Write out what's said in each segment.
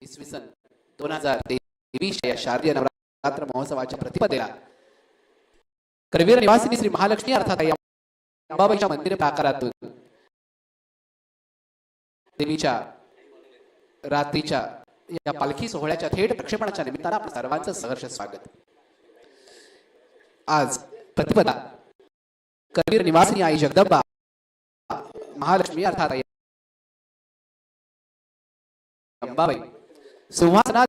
इसवी सन 2023 या शारदीय नवरात्र महोत्सवाच्या प्रतिपदेला करवीर निवासिनी श्री महालक्ष्मी अर्थात अंबाबाईच्या मंदिर प्राकारातून देवीच्या रात्रीच्या या पालखी सोहळ्याच्या थेट प्रक्षेपणाच्या निमित्तानं आपण सर्वांचं सहर्ष स्वागत। आज प्रतिपदा करवीर निवासिनी आई जगदंबा महालक्ष्मी अर्थात अंबाबाई सिंहासनात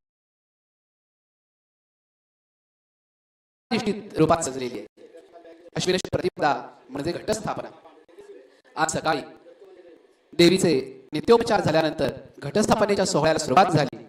रूपात सजलेली आहे। अश्विन प्रतिपदा म्हणजे घटस्थापना। आज सकाळी देवीचे नित्योपचार झाल्यानंतर घटस्थापनेच्या सोहळ्याला सुरुवात झाली।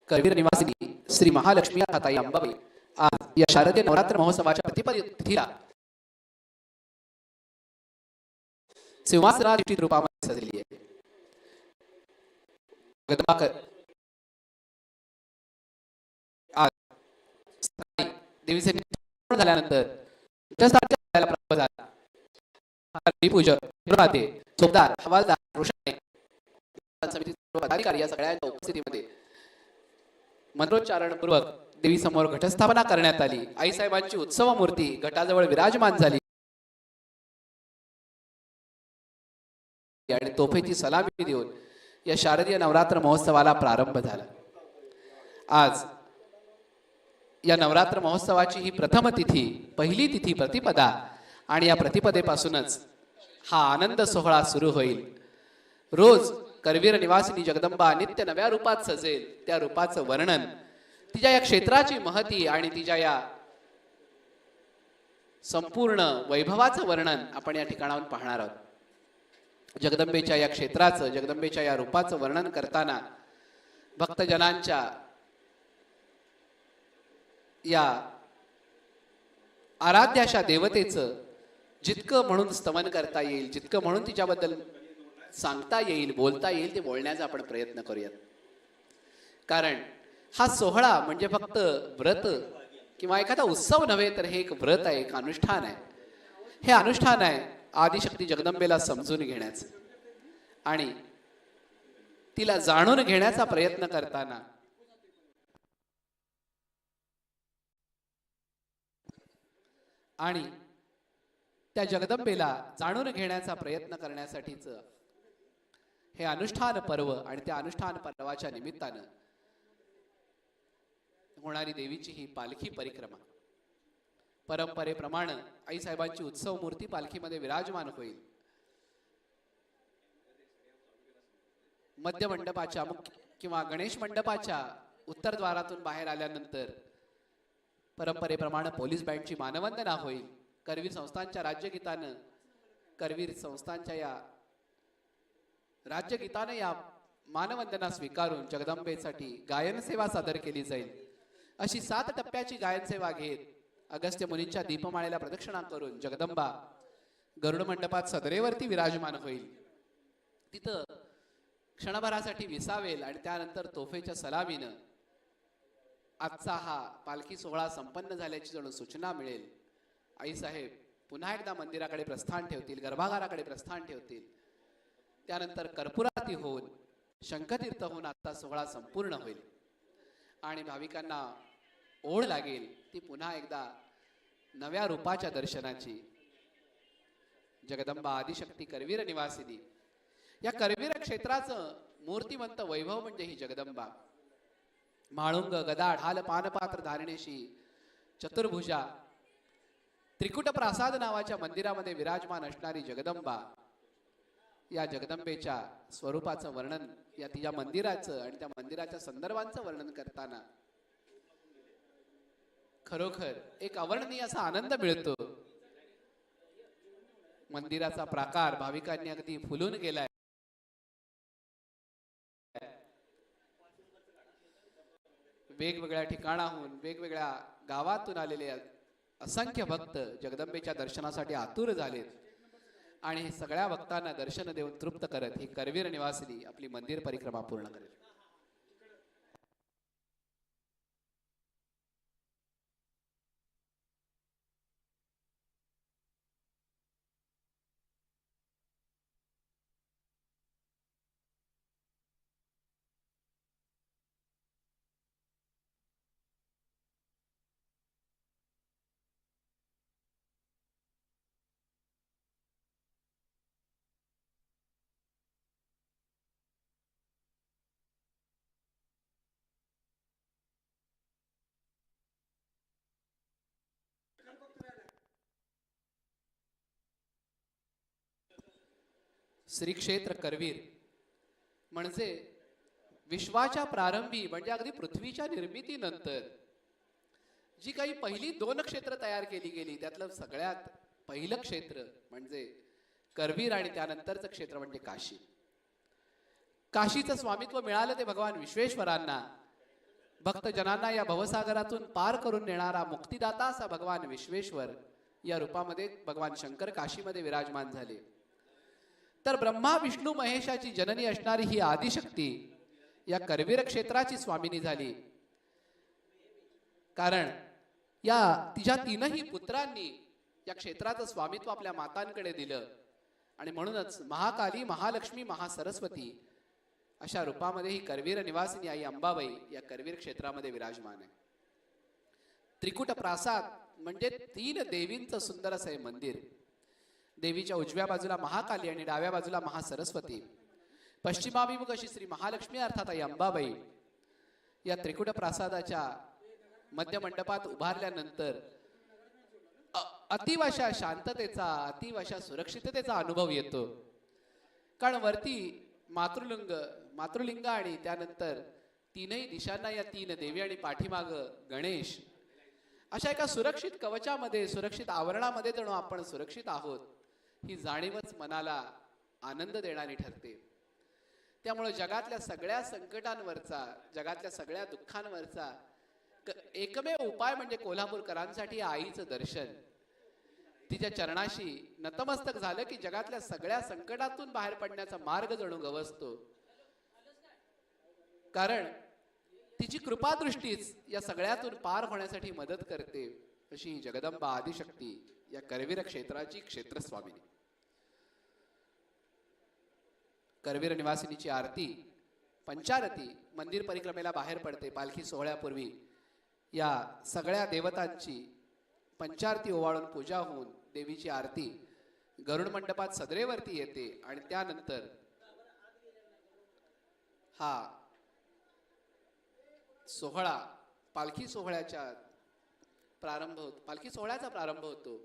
करवीर निवासिनी श्री महालक्ष्मी अर्थात अंबाबाई आज या शारदीय नवरात्र महोत्सवाच्या प्रतिपदेला सिंहासनाधिष्ठित रूपामध्ये सजलेली आहे। आज देवीचे नित्योपचार झाल्यानंतर प्रारंभ झाला। चोपदार हवालदार रोषणाई पदाधिकारी या सगळ्यांच्या उपस्थितीमध्ये मंत्रोच्चारण पूर्वक देवी समोर घटस्थापना करण्यात आली। आई साहेबांची उत्सव मूर्ती घटाजवळ विराजमान झाली आणि तोफेची सलामी देऊन या शारदीय नवरात्र महोत्सवाला प्रारंभ झाला। आज या नवरात्र महोत्सवाची ही प्रथम तिथी, पहिली तिथी प्रतिपदा आणि या प्रतिपदेपासूनच हा आनंद सोहळा सुरू होईल। रोज करवीर निवासिनी जगदंबा नित्य नव्या रूपात सजेल, त्या रूपाचं वर्णन, तिच्या या क्षेत्राची महती आणि तिच्या या संपूर्ण वैभवाचं वर्णन आपण या ठिकाणाहून पाहणार आहोत। जगदंबेच्या या क्षेत्राचं, जगदंबेच्या या रूपाचं वर्णन करताना भक्तजनांच्या या आराध्याशा देवतेचं जितकं म्हणून स्तवन करता येईल, जितकं म्हणून तिच्याबद्दल सांगता येईल, बोलता येईल, ते बोलण्याचा आपण प्रयत्न करूयात। कारण हा सोहळा म्हणजे फक्त व्रत किंवा एखादा उत्सव नव्हे, तर हे एक व्रत आहे, एक अनुष्ठान आहे। हे अनुष्ठान आहे आदिशक्ती जगदंबेला समजून घेण्याचं आणि तिला जाणून घेण्याचा प्रयत्न करताना आणि त्या जगदंबेला जाणून घेण्याचा प्रयत्न करण्यासाठीच हे अनुष्ठान पर्व आणि त्या अनुष्ठान पर्वाच्या निमित्तानं होणारी देवीची ही पालखी परिक्रमा परंपरेप्रमाणे आई साहेबांची उत्सव मूर्ती पालखीमध्ये विराजमान होईल। मध्य मंडपाच्या किंवा गणेश मंडपाच्या उत्तरद्वारातून बाहेर आल्यानंतर परंपरेप्रमाणे पोलीस बँडची मानवंदना होईल। करवीर संस्थांच्या राज्यगीतानं, करवीर संस्थांच्या या राज्यगीताने या मानवंदना स्वीकारून जगदंबेसाठी गायन सेवा सादर केली जाईल। अशी 7 टप्प्याची गायन सेवा घेत अगस्त्य मुनींच्या दीपमाळेला प्रदक्षिणा करून जगदंबा गरुड मंडपात सदरेवरती विराजमान होईल। तिथं क्षणभरासाठी विसावेल आणि त्यानंतर तोफेच्या सलामीनं आजचा हा पालखी सोहळा संपन्न झाल्याची जणू सूचना मिळेल। आई साहेब पुन्हा एकदा मंदिराकडे प्रस्थान ठेवतील, गर्भागाराकडे प्रस्थान ठेवतील। त्यानंतर कर्पूरारती होऊन शंखतीर्थ होऊन आजचा सोहळा संपूर्ण होईल आणि भाविकांना ओढ लागेल ती पुन्हा एकदा नव्या रूपाच्या दर्शनाची। जगदंबा आदिशक्ती करवीर निवासिनी या करवीर क्षेत्राचं मूर्तिमंत वैभव म्हणजे ही जगदंबा। माळुंग गदा ढाल पानपात्र धारणेशी चतुर्भुजा त्रिकुट प्रासाद नावाच्या मंदिरामध्ये विराजमान असणारी जगदंबा, या जगदंबेच्या स्वरूपाचं वर्णन, या तिच्या मंदिराचं आणि त्या मंदिराच्या संदर्भांचं वर्णन करताना खरोखर एक अवर्णनीय असा आनंद मिळतो। मंदिराचा प्राकार भाविकांनी अगदी फुलून गेलाय। वेगवेगळ्या ठिकाणाहून वेगवेगळ्या गावातून आलेले असंख्य भक्त जगदंबेच्या दर्शनासाठी आतुर झालेत आणि हे सगळ्या भक्तांना दर्शन देऊन तृप्त करत ही करवीर निवासिनी आपली मंदिर परिक्रमा पूर्ण करेल. श्री क्षेत्र करवीर म्हणजे विश्वाच्या प्रारंभी म्हणजे अगदी पृथ्वीच्या निर्मितीनंतर जी काही पहिली 2 क्षेत्र तयार केली गेली त्यातलं सगळ्यात पहिलं क्षेत्र म्हणजे करवीर आणि त्यानंतरचं क्षेत्र म्हणजे काशी. काशीचं स्वामित्व मिळालं ते भगवान विश्वेश्वरांना. भक्तजनांना या भवसागरातून पार करून नेणारा मुक्तिदाता असा भगवान विश्वेश्वर या रूपामध्ये भगवान शंकर काशीमध्ये विराजमान झाले. तर ब्रह्मा विष्णू महेशाची जननी असणारी ही आदिशक्ती या करवीर क्षेत्राची स्वामिनी झाली. कारण या तिच्या 3ही पुत्रांनी या क्षेत्राचं स्वामित्व आपल्या मातांकडे दिलं आणि म्हणूनच महाकाली, महालक्ष्मी, महासरस्वती अशा रूपामध्ये ही करवीर निवासिनी आई अंबाबाई या करवीर क्षेत्रामध्ये विराजमान आहे. त्रिकुट प्रासाद म्हणजे 3 देवींचं सुंदर असं हे मंदिर. देवीच्या उजव्या बाजूला महाकाली आणि डाव्या बाजूला महासरस्वती, पश्चिमाभिमुख अशी श्री महालक्ष्मी अर्थात आई अंबाबाई या त्रिकुट प्रासादाच्या मध्य मंडपात उभारल्यानंतर अतीव अशा शांततेचा, अतीव अशा सुरक्षिततेचा अनुभव येतो. कारण वरती मातृलिंग आणि त्यानंतर 3ही दिशांना या 3 देवी आणि पाठीमाग गणेश अशा एका सुरक्षित कवचामध्ये, सुरक्षित आवरणामध्ये जणू आपण सुरक्षित आहोत ही जाणीवच मनाला आनंद देणारी ठरते. त्यामुळे जगातल्या सगळ्या संकटांवरचा, जगातल्या सगळ्या दुःखांवरचा एकमेव उपाय म्हणजे कोल्हापूरकरांसाठी आईचं दर्शन. तिच्या चरणाशी नतमस्तक झालं की जगातल्या सगळ्या संकटातून बाहेर पडण्याचा मार्ग जणू गवसतो. कारण तिची कृपादृष्टीच या सगळ्यातून पार होण्यासाठी मदत करते. अशी जगदंबा आदिशक्ती या करवीर क्षेत्राची क्षेत्रस्वामिनी. करवीर निवासिनीची आरती पंचारती मंदिर परिक्रमेला बाहेर पडते. पालखी सोहळ्यापूर्वी या सगळ्या देवतांची पंचारती ओवाळून पूजा होऊन देवीची आरती गरुड मंडपात सदरेवरती येते आणि त्यानंतर हा सोहळा पालखी सोहळ्याचा प्रारंभ होतो.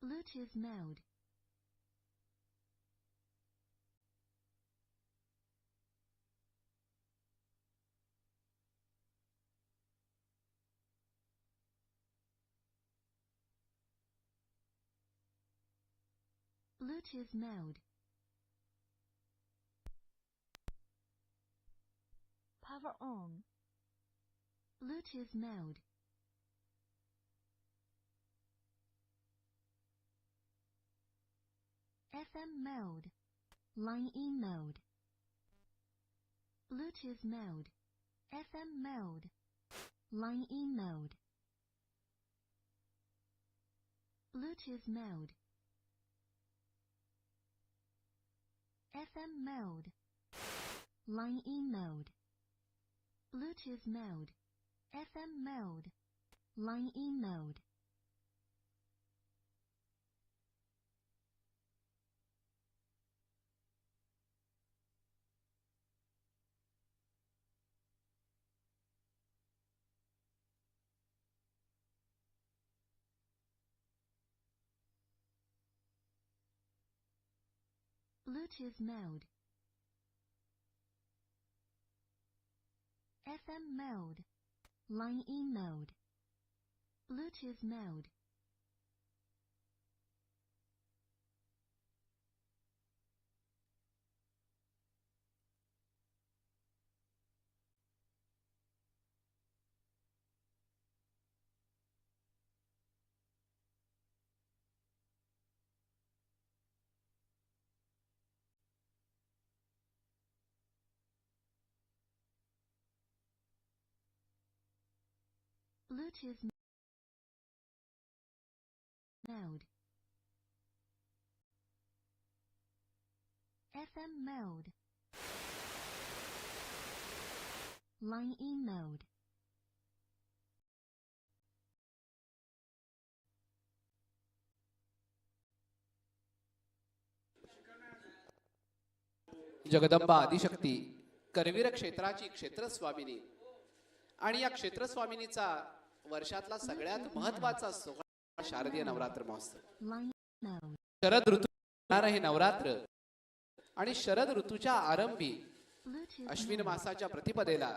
Bluetooth mode. Bluetooth mode. Power on. Bluetooth mode. FM mode. Line in mode. Bluetooth mode. FM mode. Line in mode. Bluetooth mode. FM mode. Line E mode. Bluetooth mode. FM mode. Line E mode. Bluetooth mode. FM mode. Line E mode. Bluetooth mode. Bluetooth mode. FM mode. Line E mode. Jagdamba Adishakti Karveer क्षेत्राची क्षेत्रस्वामिनी आणि या क्षेत्रस्वामिनीचा वर्षातला सगळ्यात महत्वाचा सोहळा शारदीय नवरात्र महोत्सव. Line mode. Sharad ऋतू येणारं हे नवरात्र आणि शरद ऋतूच्या आरंभी Bluetooth अश्विन mode. मासाच्या प्रतिपदेला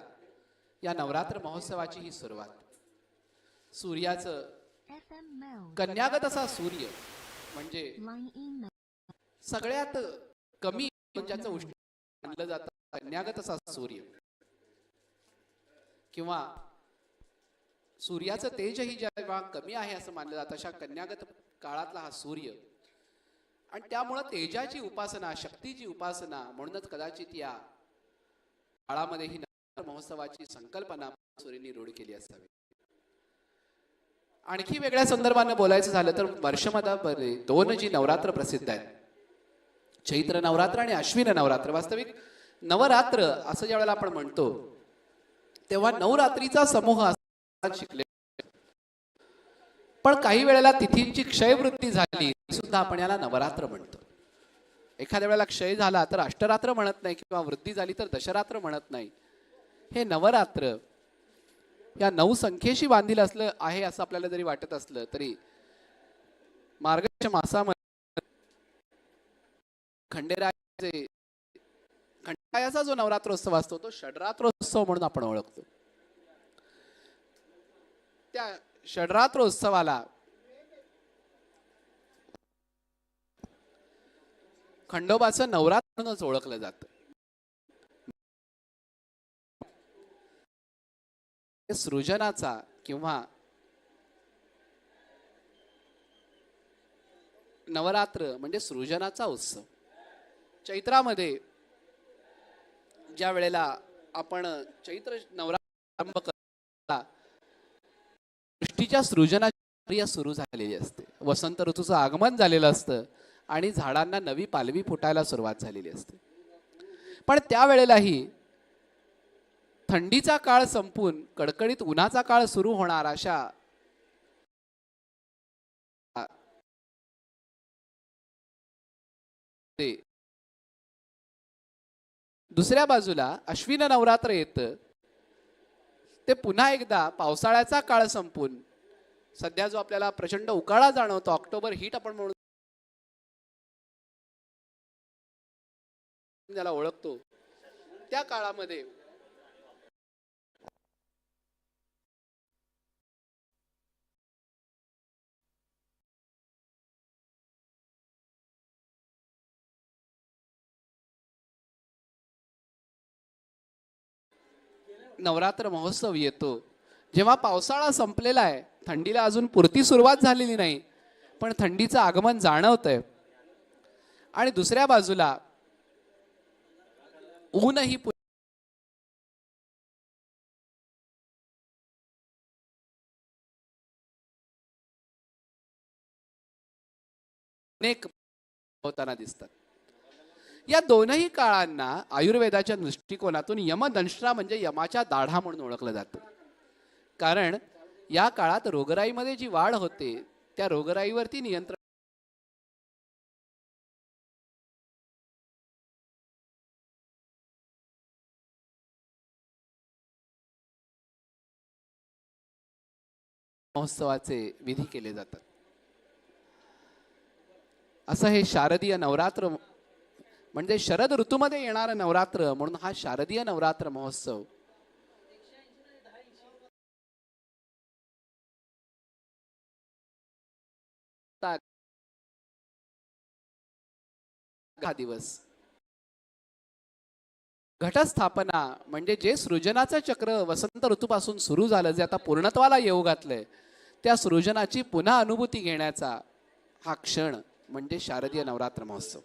या नवरात्र महोत्सवाची ही सुरुवात. सूर्याचं FM mode. कन्यागत असा सूर्य म्हणजे Line E mode. सगळ्यात कमी ज्याचं उष्ण मानलं जातं कन्यागत असा सूर्य किंवा सूर्याचं तेजही जेव्हा कमी आहे असं मानलं जातं अशा कन्यागत काळातला हा सूर्य आणि त्यामुळं तेजाची उपासना शक्तीची उपासना म्हणूनच कदाचित या काळामध्ये ही नवरात्र महोत्सवाची संकल्पना सूर्यांनी रूढ केली असावी. आणखी वेगळ्या संदर्भानं बोलायचं झालं तर वर्षमध्ये दोन जी नवरात्र प्रसिद्ध आहेत चैत्र नवरात्र आणि अश्विन नवरात्र. वास्तविक नवरात्र असं ज्या वेळेला आपण म्हणतो तेव्हा नवरात्रीचा समूह शिकले पण काही वेळेला तिथींची क्षयवृत्ती झाली सुद्धा आपण याला नवरात्र म्हणतो. एखाद्या वेळेला क्षय झाला तर अष्टरात्र म्हणत नाही किंवा वृद्धी झाली तर दशरात्र म्हणत नाही. हे नवरात्र या 9 संख्येशी बांधील असलं आहे असं आपल्याला जरी वाटत असलं तरी मार्गशीर्ष मासामध्ये खंडेरायाचा जो नवरात्रोत्सव असतो तो षडरात्रोत्सव म्हणून आपण ओळखतो. त्या षडरात्रोत्सवाला खंडोबाचं नवरात्र म्हणूनच ओळखलं जातं. सृजनाचा किंवा नवरात्र म्हणजे सृजनाचा उत्सव. चैत्रामध्ये ज्या वेळेला आपण चैत्र नवरात्र आरंभ करतो सृष्टीच्या सृजनाची प्रक्रिया सुरू झालेली असते. वसंत ऋतूचं आगमन झालेलं असतं आणि झाडांना नवी पालवी फुटायला सुरुवात झालेली असते. पण त्यावेळेलाही थंडीचा काळ संपून कडकडीत उन्हाचा काळ सुरू होणार अशा दुसऱ्या बाजूला अश्विन नवरात्र येतं ते पुन्हा एकदा पावसाळ्याचा काळ संपून सध्या जो आपल्याला प्रचंड उकाळा जाणवतो ऑक्टोबर हीट आपण म्हणून ज्याला ओळखतो त्या काळामध्ये नवरात्र महोत्सव येतो. जेव्हा पावसाळा संपलेला आहे थंडीला अजून पुरती सुरुवात झालेली नाही पण थंडीचं आगमन जाणवतंय आणि दुसऱ्या बाजूला ऊनही अनेक होताना दिसतात. या दोनही काळांना आयुर्वेदाच्या दृष्टिकोनातून यमदंष्ट्रा म्हणजे यमाच्या दाढा म्हणून ओळखलं जातं. कारण या काळात रोगराईमध्ये जी वाढ होते त्या रोगराईवरती नियंत्रण महोत्सवाचे विधी केले जातात. असं हे शारदीय नवरात्र म्हणजे शरद ऋतूमध्ये येणारं नवरात्र म्हणून हा शारदीय नवरात्र महोत्सव हा दिवस घटस्थापना म्हणजे जे सृजनाचं चक्र वसंत ऋतूपासून सुरू झालं, जे आता पूर्णत्वाला येऊ घातलंय, त्या सृजनाची पुन्हा अनुभूती घेण्याचा हा क्षण म्हणजे शारदीय नवरात्र महोत्सव.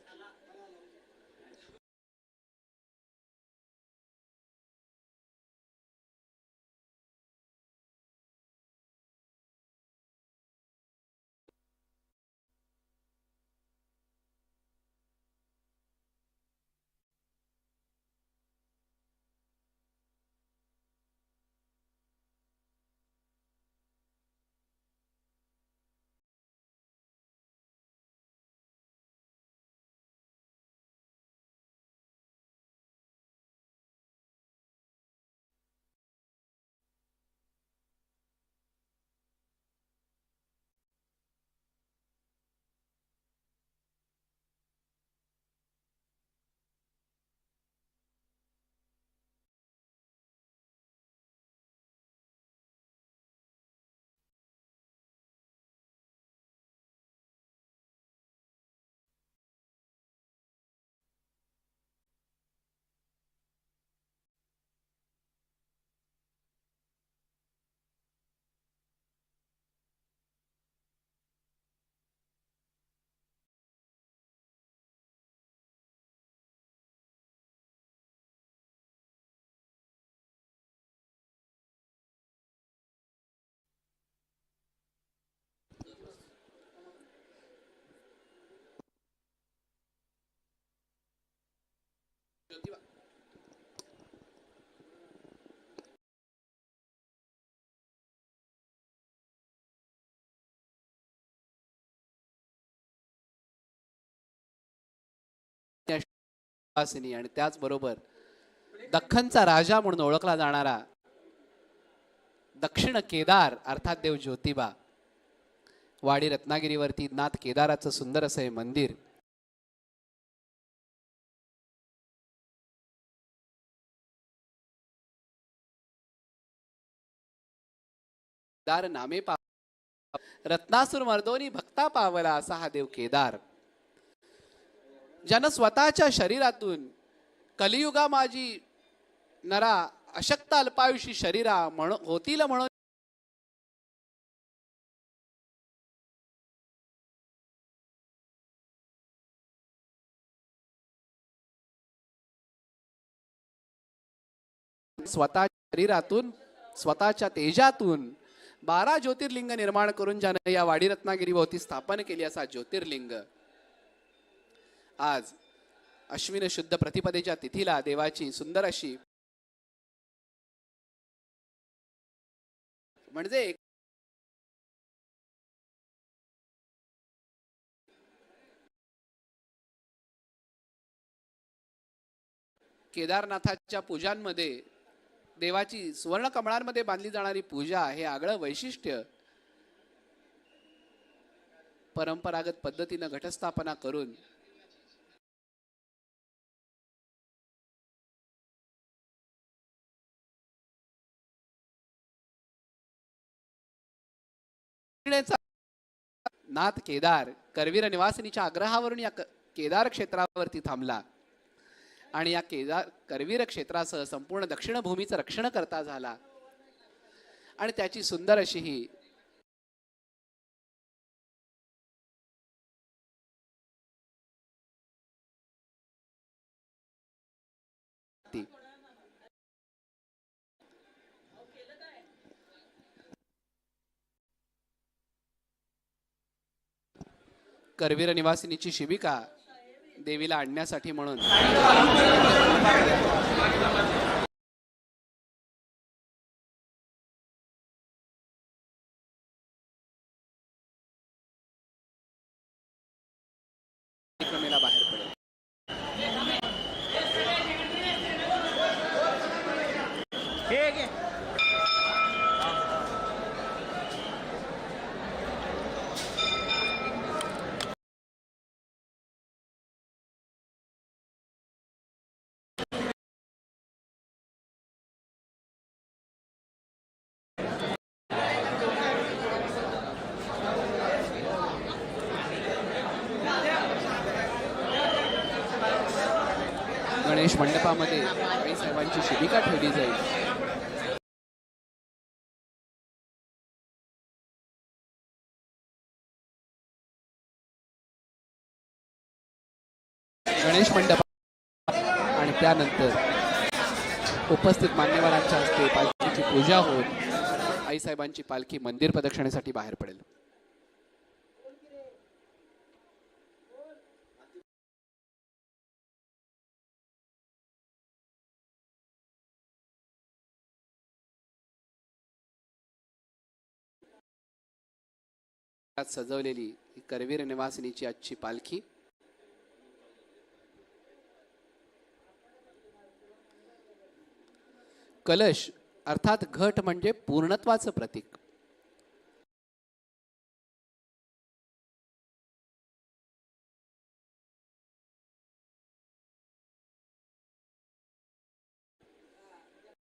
आणि त्याचबरोबर दख्खनचा राजा म्हणून ओळखला जाणारा दक्षिण केदार अर्थात देव ज्योतिबा, वाडी रत्नागिरीवरती नाथ केदाराचं सुंदर असं हे मंदिर केदार नामे रत्नासुर मर्दोनी भक्ता पावला असा हा देव केदार, ज्यानं स्वतःच्या शरीरातून कलियुगा माझी नरा अशक्त अल्पायुषी शरीरा होतील म्हणून स्वतःच्या शरीरातून स्वतःच्या तेजातून 12 ज्योतिर्लिंग निर्माण करून ज्यानं या वाडी रत्नागिरी भोवती स्थापन केली असा ज्योतिर्लिंग आज अश्विन शुद्ध प्रतिपदेच्या तिथीला देवाची सुंदर अशी म्हणजे केदारनाथाच्या पूजांमध्ये देवाची सुवर्ण कमळांमध्ये बांधली जाणारी पूजा हे आगळं वैशिष्ट्य परंपरागत पद्धतीनं घटस्थापना करून नाथ केदार करवीर निवासिनीच्या आग्रहावरून या केदार क्षेत्रावरती थांबला आणि या केदार करवीर क्षेत्रासह संपूर्ण दक्षिण भूमीचं रक्षण करता झाला आणि त्याची सुंदर अशी ही करवीर निवासिनीची शिबिका देवीला आणण्यासाठी म्हणून परिक्रमेला बाहेर पडेल. गणेश मंडपामध्ये आई साहेबांची शिबिका ठेवली जाईल. गणेश मंडप आणि त्यानंतर उपस्थित मान्यवरांच्या हस्ते पालखीची पूजा होऊन आई साहेबांची पालखी मंदिर प्रदक्षिणेसाठी बाहेर पडेल. सजवलेली ही करवीर निवासिनीची आजची पालखी कलश अर्थात घट म्हणजे पूर्णत्वाचं प्रतीक.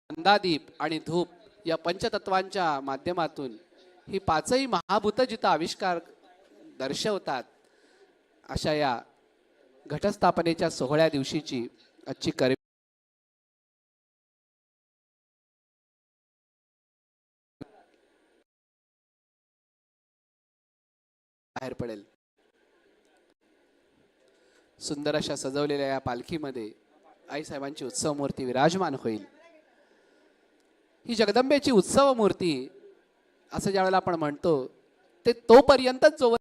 अंदादीप आणि धूप या पंचतत्वांच्या माध्यमातून ही पाचही महाभूत जिथं आविष्कार दर्शवतात अशा या घटस्थापनेच्या सोहळ्या दिवशीची आजची करवी बाहेर पडेल. सुंदर अशा सजवलेल्या या पालखीमध्ये आई साहेबांची उत्सव मूर्ती विराजमान होईल. ही जगदंबेची उत्सव मूर्ती असं ज्या वेळेला आपण म्हणतो ते तोपर्यंतच जोवर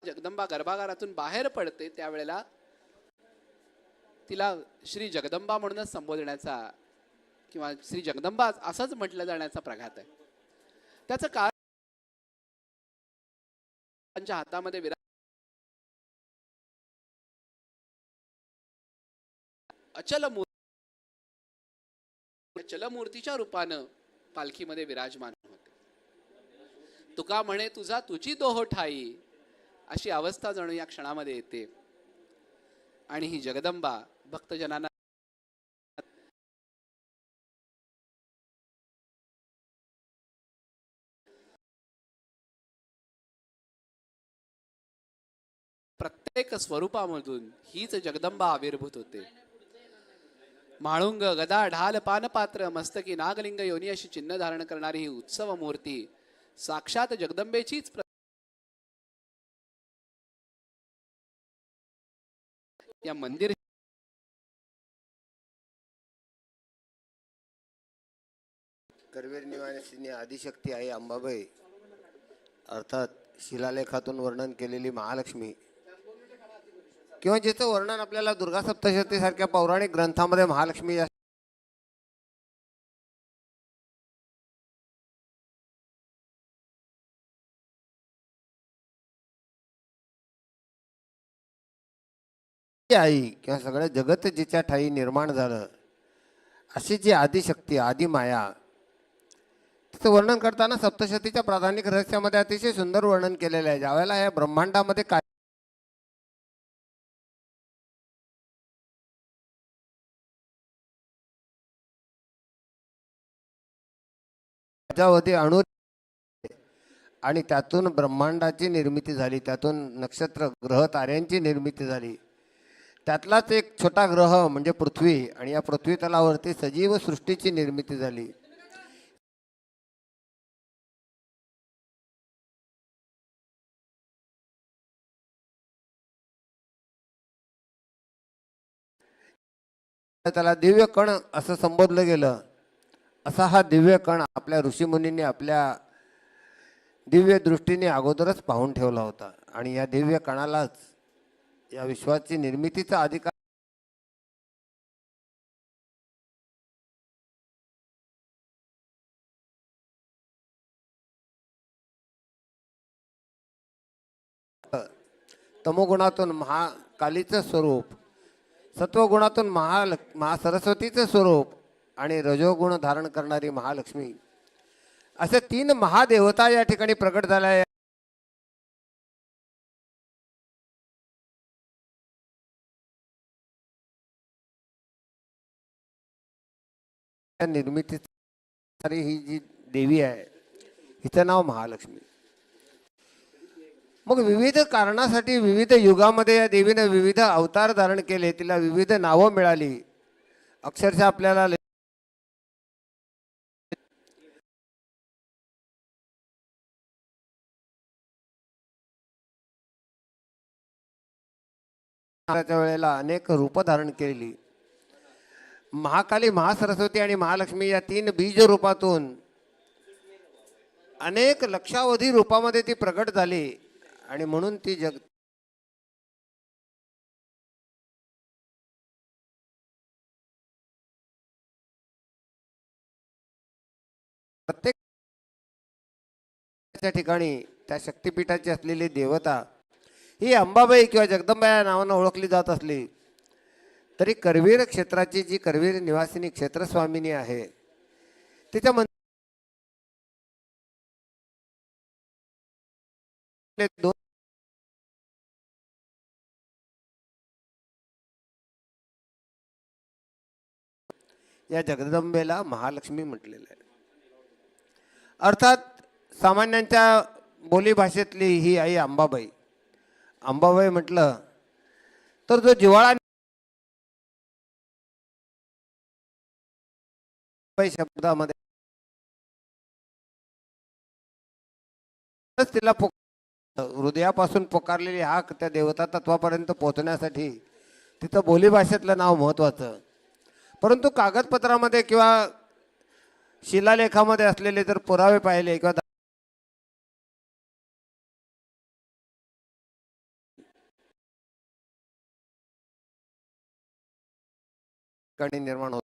जगदंबा गर्भागारातून बाहेर पडते त्यावेळेला तिला श्री जगदंबा म्हणूनच संबोधण्याचा किंवा श्री जगदंबा असंच म्हटलं जाण्याचा प्रघात आहे. त्याचं कारण त्यांच्या हातामध्ये अचल मूर्तीच्या रूपानं पालखीमध्ये विराजमान होते. तुका म्हणे तुझा तुझी दोह ठाई अशी अवस्था जणू या क्षणामध्ये येते आणि ही जगदंबा भक्तजनांना प्रत्येक स्वरूपामधून हीच जगदंबा आविर्भूत होते. माळुंग गदा ढाल पानपात्र मस्तकी नागलिंग योनी अशी चिन्ह धारण करणारी ही उत्सव मूर्ती साक्षात जगदंबेचीच या मंदिर करवीर निवासिनी आदिशक्ती आई अंबाबाई अर्थात शिलालेखातून वर्णन केलेली महालक्ष्मी किंवा जिचं वर्णन आपल्याला दुर्गा सप्तशती सारख्या पौराणिक ग्रंथामध्ये महालक्ष्मी आई किंवा सगळं जगत जिच्या ठाई निर्माण झालं अशी जी आदिशक्ती आदिमाया तिचं वर्णन करताना सप्तशतीच्या प्राधानिक रहस्यामध्ये अतिशय सुंदर वर्णन केलेलं आहे. ज्यावेळेला या ब्रह्मांडामध्ये काय अणु आणि त्यातून ब्रह्मांडाची निर्मिती झाली, त्यातून नक्षत्र ग्रह ताऱ्यांची निर्मिती झाली. त्यातलाच एक छोटा ग्रह म्हणजे पृथ्वी आणि या पृथ्वी तलावरती सजीव सृष्टीची निर्मिती झाली. त्याला दिव्य कण असं संबोधलं गेलं. असा हा दिव्य कण आपल्या ऋषीमुनींनी आपल्या दिव्य दृष्टीने अगोदरच पाहून ठेवला होता आणि या दिव्य कणालाच या विश्वाची निर्मितीचा अधिकार तमोगुणातून महाकालीचं स्वरूप, सत्वगुणातून महासरस्वतीचं स्वरूप आणि रजोगुण धारण करणारी महालक्ष्मी, असे 3 महादेवता या ठिकाणी प्रकट झाल्या. निर्मिती ही जी देवी आहे हिचं नाव महालक्ष्मी. मग विविध कारणासाठी विविध युगामध्ये या देवीने विविध अवतार धारण केले, तिला विविध नावं मिळाली. अक्षरशः आपल्याला वेळेला अनेक रूप धारण केली. महाकाली, महासरस्वती आणि महालक्ष्मी या 3 बीज रूपातून अनेक लक्षावधी रूपामध्ये ती प्रकट झाली आणि म्हणून ती प्रत्येक ठिकाणी त्या शक्तिपीठाची असलेली देवता ही अंबाबाई किंवा जगदंबा या नावानं ओळखली जात असली तरी करवीर क्षेत्राची जी करवीर निवासिनी क्षेत्रस्वामिनी आहे तिच्या या जगदंबेला महालक्ष्मी म्हटलेलं आहे. अर्थात सामान्यांच्या बोलीभाषेतली ही आई अंबाबाई. अंबाबाई म्हटलं तर जो जिव्हाळा शब्दामध्ये तिला हृदयापासून पुकारलेली हाक त्या देवता तत्वापर्यंत पोहोचण्यासाठी तिथं बोलीभाषेतलं नाव महत्वाचं. परंतु कागदपत्रामध्ये किंवा शिलालेखामध्ये असलेले जर पुरावे पाहिले किंवा निर्माण होत.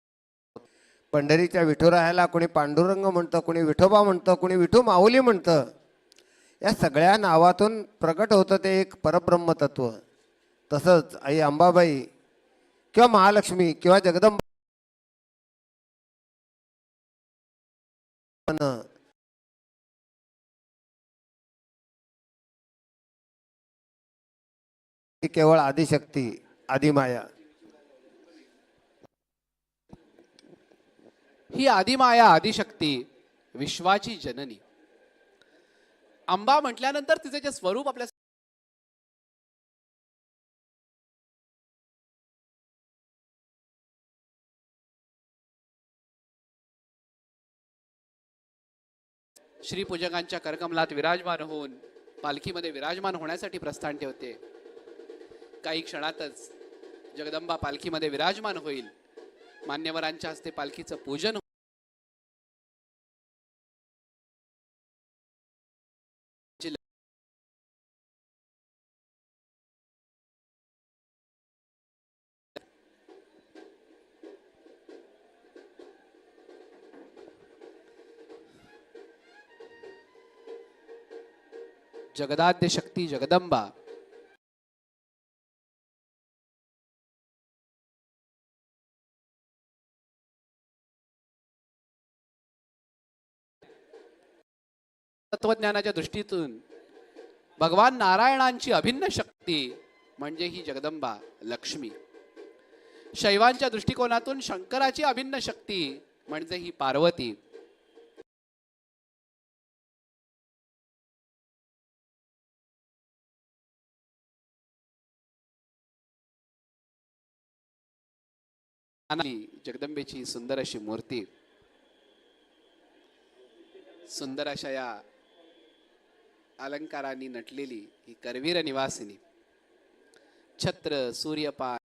पंढरीच्या विठुरायाला कोणी पांडुरंग म्हणतं, कोणी विठोबा म्हणतं, कोणी विठू माऊली म्हणतं. या सगळ्या नावातून प्रकट होतं ते एक परब्रह्म तत्व. तसंच आई अंबाबाई किंवा महालक्ष्मी किंवा जगदंबा ही केवळ आदिशक्ती, आदिमाया. ही आदिमाया, आदिशक्ती, विश्वाची जननी. अंबा म्हटल्यानंतर तिचे जे स्वरूप आपल्या श्रीपूजकांच्या करकमलात विराजमान होऊन पालखीमध्ये विराजमान होण्यासाठी प्रस्थान ठेवते. काही क्षणातच जगदंबा पालखीमध्ये विराजमान होईल. मान्यवरांच्या हस्ते पालखीचं पूजन जगदाद्य शक्ती जगदंबा तत्वज्ञानाच्या दृष्टीतून भगवान नारायणांची अभिन्न शक्ती म्हणजे ही जगदंबा लक्ष्मी. शैवांच्या दृष्टिकोनातून शंकराची अभिन्न शक्ती म्हणजे ही पार्वती. जगदंबेची सुंदर अशी मूर्ती, सुंदर अशा या अलंकारांनी नटलेली ही करवीर निवासिनी. छत्र, सूर्यपान,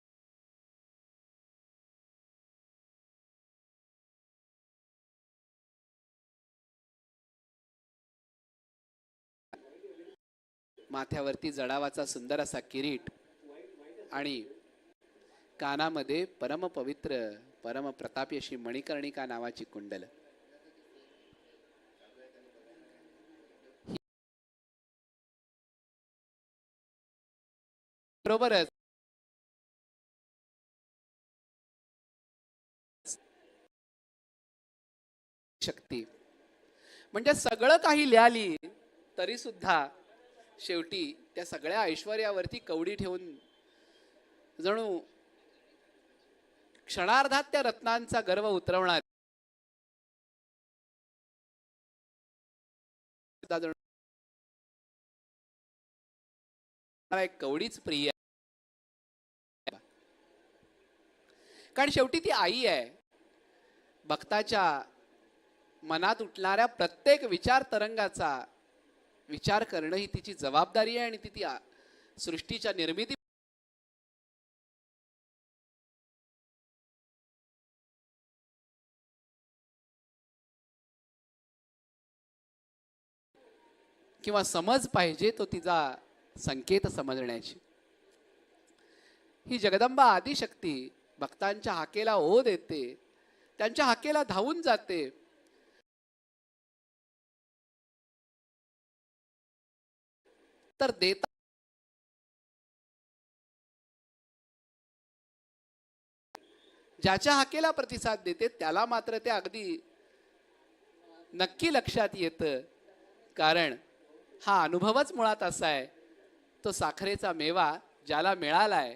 माथ्यावरती जडावाचा सुंदर असा किरीट आणि कानामध्ये परमपवित्र परमप्रतापी अशी मणिकर्णिका नावाची कुंडल. बरोबरच शक्ती म्हणजे सगळं काही लिहाली तरी सुद्धा शेवटी त्या सगळ्या ऐश्वर्यावरती कवडी ठेवून जणू क्षणार्धात त्या रत्नांचा गर्व उतरवणार एक कवडीच प्रिय आहे. कारण शेवटी ती आई आहे. भक्ताच्या मनात उठणाऱ्या प्रत्येक विचार तरंगाचा विचार करणं ही तिची जबाबदारी आहे आणि ती सृष्टीच्या निर्मिती किंवा समज पाहिजे तो तिचा संकेत समजण्याची. ही जगदंबा आदिशक्ती भक्तांच्या हाकेला ओ देते, त्यांच्या हाकेला धावून जाते. तर देता ज्याच्या हाकेला प्रतिसाद देते त्याला मात्र ते अगदी नक्की लक्षात येतं. कारण हा अनुभवच मुळात असा आहे, तो साखरेचा मेवा ज्याला मिळालाय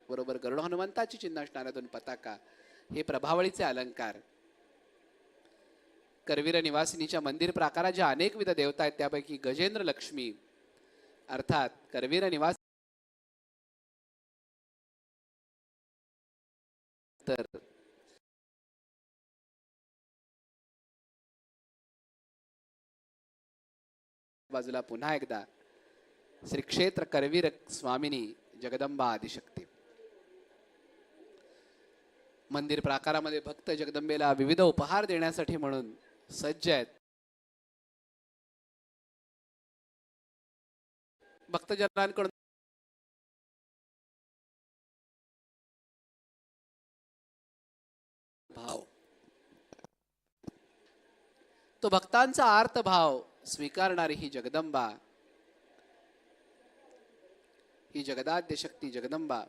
बरोबर गरुड हनुमंताची चिन्ह असणाऱ्या 2 पताका हे प्रभावळीचे अलंकार. करवीर निवासिनीच्या मंदिर प्राकाराच्या अनेक विध देवता आहेत, त्यापैकी गजेंद्र लक्ष्मी अर्थात करवीर निवास तर बाजूला पुन्हा एकदा श्री क्षेत्र करवीर स्वामिनी जगदंबा आदिशक्ती. मंदिर प्राकारामध्ये भक्त जगदंबेला विविध उपहार देण्यासाठी म्हणून सज्ज आहेत. भक्तजनांकडून भाव, तो भक्तांचा आर्त भाव स्वीकारणारी ही जगदंबा, ही जगदाद्य शक्ती जगदंबा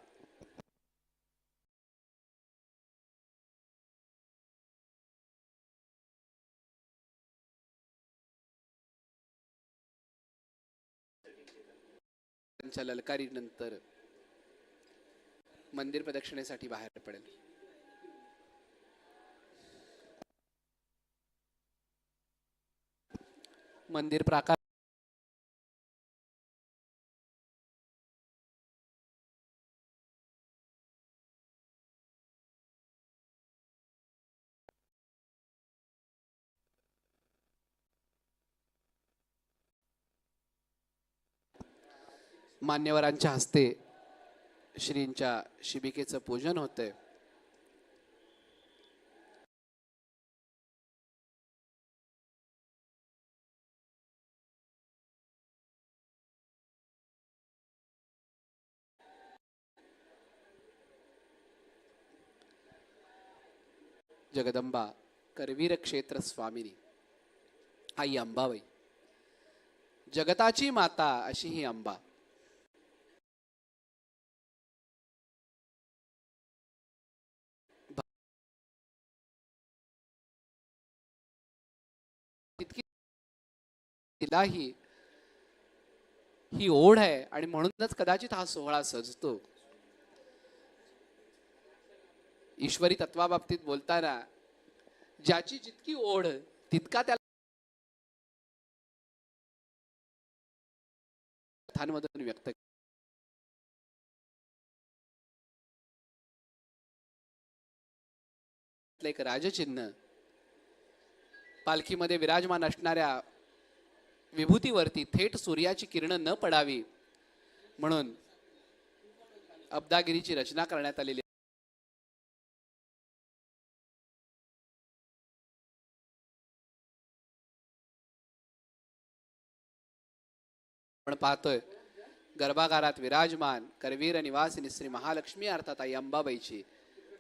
त्यांच्या ललकारीनंतर मंदिर प्रदक्षिणेसाठी बाहेर पडेल. मंदिर प्राकार मान्यवरांच्या हस्ते श्रींच्या शिबिकेचं पूजन होतंय. जगदंबा करवीर क्षेत्र स्वामिनी आई अंबाबाई, जगताची माता अशी ही अंबा. तितकी तिलाही ही ओढ आहे आणि म्हणूनच कदाचित हा सोहळा सजतो. ईश्वरी तत्वाबाबतीत बोलताना ज्याची जितकी ओढ तितका त्याला कथांमधून व्यक्त एक राजचिन्ह पालखीमध्ये विराजमान असणाऱ्या विभूतीवरती थेट सूर्याची किरण न पडावी म्हणून अब्दागिरीची रचना करण्यात आलेली आपण पाहतोय गर्भागारात विराजमान करवीर निवासिनी श्री महालक्ष्मी अर्थात आई अंबाबाईची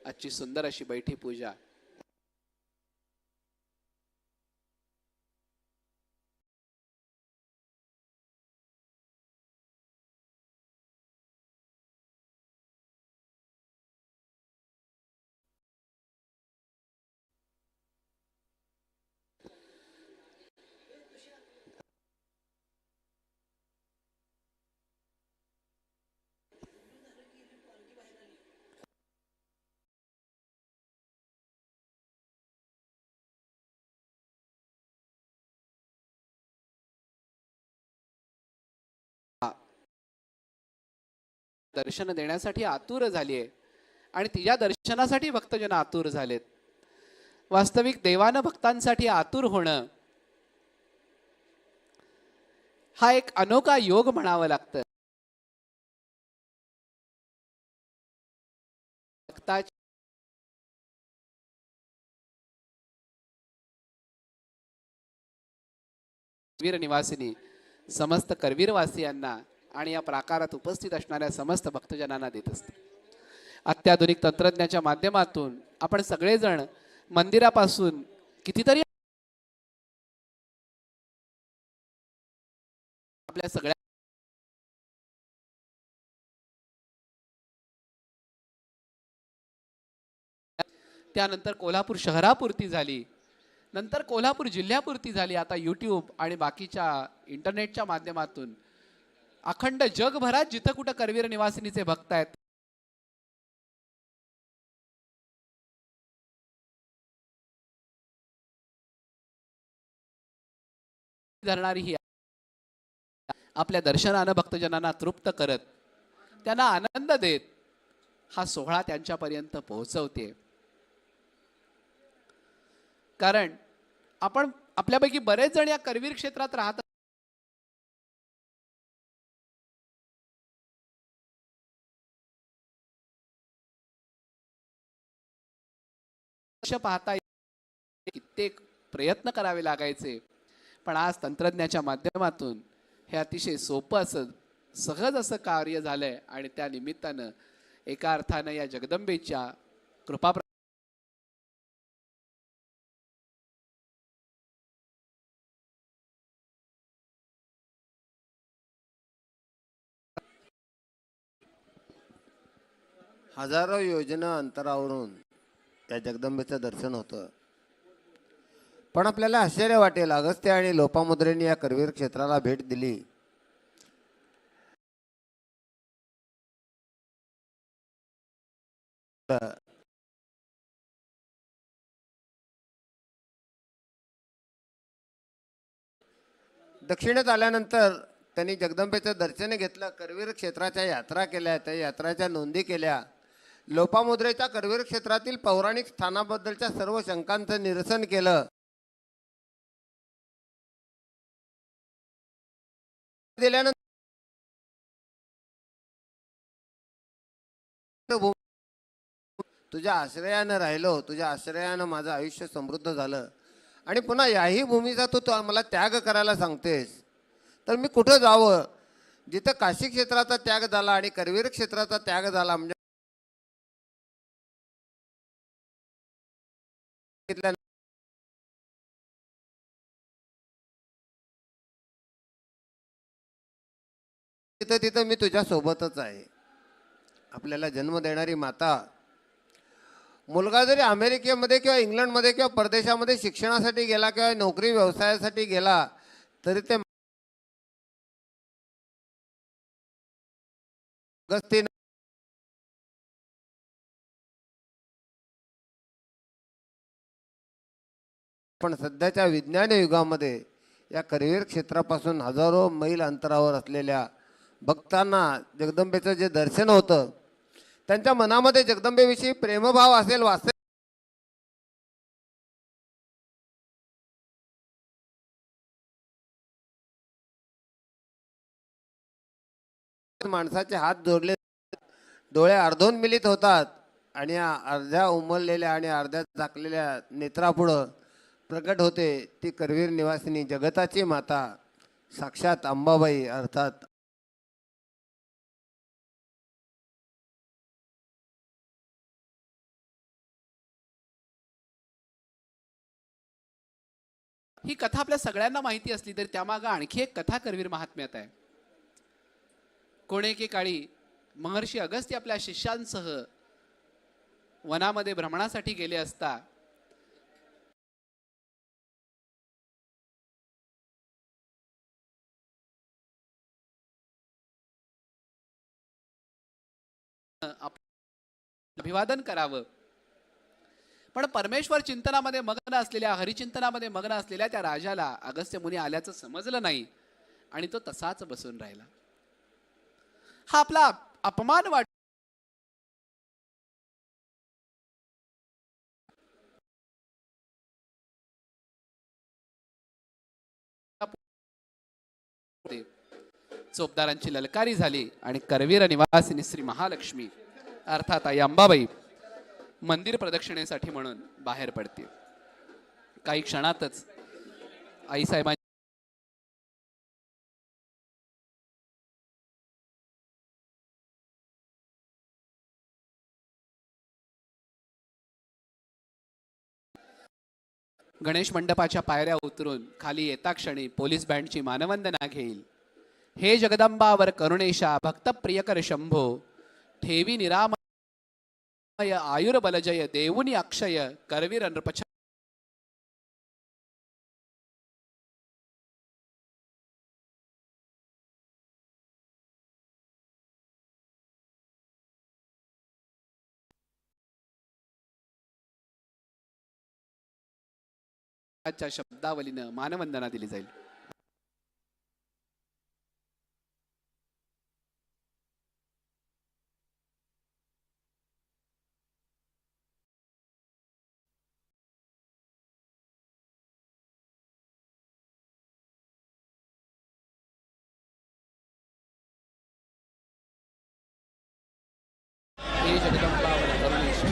आजची सुंदर अशी बैठी पूजा. दर्शन देण्यासाठी आतुर झाली आहे आणि तिच्या दर्शनासाठी भक्तजन आतुर झालेत. वास्तविक देवानं भक्तांसाठी आतुर होणं हा एक अनोखा योग म्हणावं लागतं. भक्ताची करवीर निवासिनी समस्त करवीरवासियांना आणि या प्राकारात उपस्थित असणाऱ्या समस्त भक्तजनांना देत असते. अत्याधुनिक तंत्रज्ञानाच्या माध्यमातून आपण सगळेजण मंदिरापासून कितीतरी आपल्या सगळ्या त्यानंतर कोल्हापूर शहरापुरती झाली, नंतर कोल्हापूर जिल्ह्यापुरती झाली, आता यूट्यूब आणि बाकीच्या इंटरनेटच्या माध्यमातून अखंड जगभरात जिथं कुठं करवीर निवासिनीचे भक्त आहेत धरणारी ही आपल्या दर्शनानं भक्तजनांना तृप्त करत त्यांना आनंद देत हा सोहळा त्यांच्यापर्यंत पोहोचवते. कारण आपण आपल्यापैकी बरेच जण या करवीर क्षेत्रात राहतात. पाहता कित्येक प्रयत्न करावे लागायचे, पण आज तंत्रज्ञानाच्या माध्यमातून हे अतिशय सोपं असं सहज असं कार्य झालंय आणि त्या निमित्तानं एका अर्थानं या जगदंबेच्या कृपा हजारो योजना अंतरावरून त्या जगदंबेचं दर्शन होतं. पण आपल्याला आश्चर्य वाटेल, अगस्त्य आणि लोपामुद्रेने या करवीर क्षेत्राला भेट दिली. दक्षिणेत आल्यानंतर त्यांनी जगदंबेचं दर्शन घेतलं, करवीर क्षेत्राच्या यात्रा केल्या, त्या यात्राच्या नोंदी केल्या. लोपामुद्रेच्या करवीर क्षेत्रातील पौराणिक स्थानाबद्दलच्या सर्व शंकांचं निरसन केलं. दिल्यानंतर तुझ्या आश्रयानं राहिलो, तुझ्या आश्रयानं माझं आयुष्य समृद्ध झालं आणि पुन्हा याही भूमीचा तू मला त्याग करायला सांगतेस, तर मी कुठं जावं? जिथं काशी क्षेत्राचा त्याग झाला आणि करवीर क्षेत्राचा त्याग झाला, म्हणजे तिथं तिथं मी तुझ्या सोबतच आहे. आपल्याला जन्म देणारी माता, मुलगा जरी अमेरिकेमध्ये किंवा इंग्लंडमध्ये किंवा परदेशामध्ये शिक्षणासाठी गेला किंवा नोकरी व्यवसायासाठी गेला, तरी ते पण सध्याच्या विज्ञान युगामध्ये या करवीर क्षेत्रापासून हजारो मैल अंतरावर असलेल्या भक्तांना जगदंबेचं जे दर्शन होतं, त्यांच्या मनामध्ये जगदंबेविषयी प्रेमभाव असेल, वास्तव माणसाचे हात जोडले, डोळे अर्धोन मिलित होतात आणि या अर्ध्या उमललेल्या आणि अर्ध्या झाकलेल्या नेत्रापुढं प्रकट होते ती करवीर निवासिनी जगताची माता साक्षात अंबाबाई अर्थात ही कथा आपल्या सगळ्यांना माहिती असली तरी त्यामागे आणखी एक कथा करवीर महात्म्यात आहे. कोण एकेकाळी महर्षी अगस्त्य आपल्या शिष्यांसह वनामध्ये भ्रमणासाठी गेले असता अभिवादन करावं, पण परमेश्वर चिंतनामध्ये मग्न असलेल्या, हरिचिंतनामध्ये मग्न असलेल्या त्या राजाला अगस्त्य मुनी आल्याचं समजलं नाही आणि तो तसाच बसून राहिला. हा आपला अपमान वाट चोपदारांची ललकारी झाली आणि करवीर निवासिनी श्री महालक्ष्मी अर्थात आई अंबाबाई मंदिर प्रदक्षिणेसाठी म्हणून बाहेर पडते. काही क्षणातच आईसाहेबांची गणेश मंडपाच्या पायऱ्या उतरून खाली येता क्षणी पोलीस बँडची मानवंदना घेईल. हे जगदंबावर करुणेशा भक्त प्रियकर शंभो ठेवी निरामय आयुर्बलजय देऊनी अक्षय करवीर नृपछ शब्दावलीनं मानवंदना दिली जाईल. हे जगदंबावर करुणेशा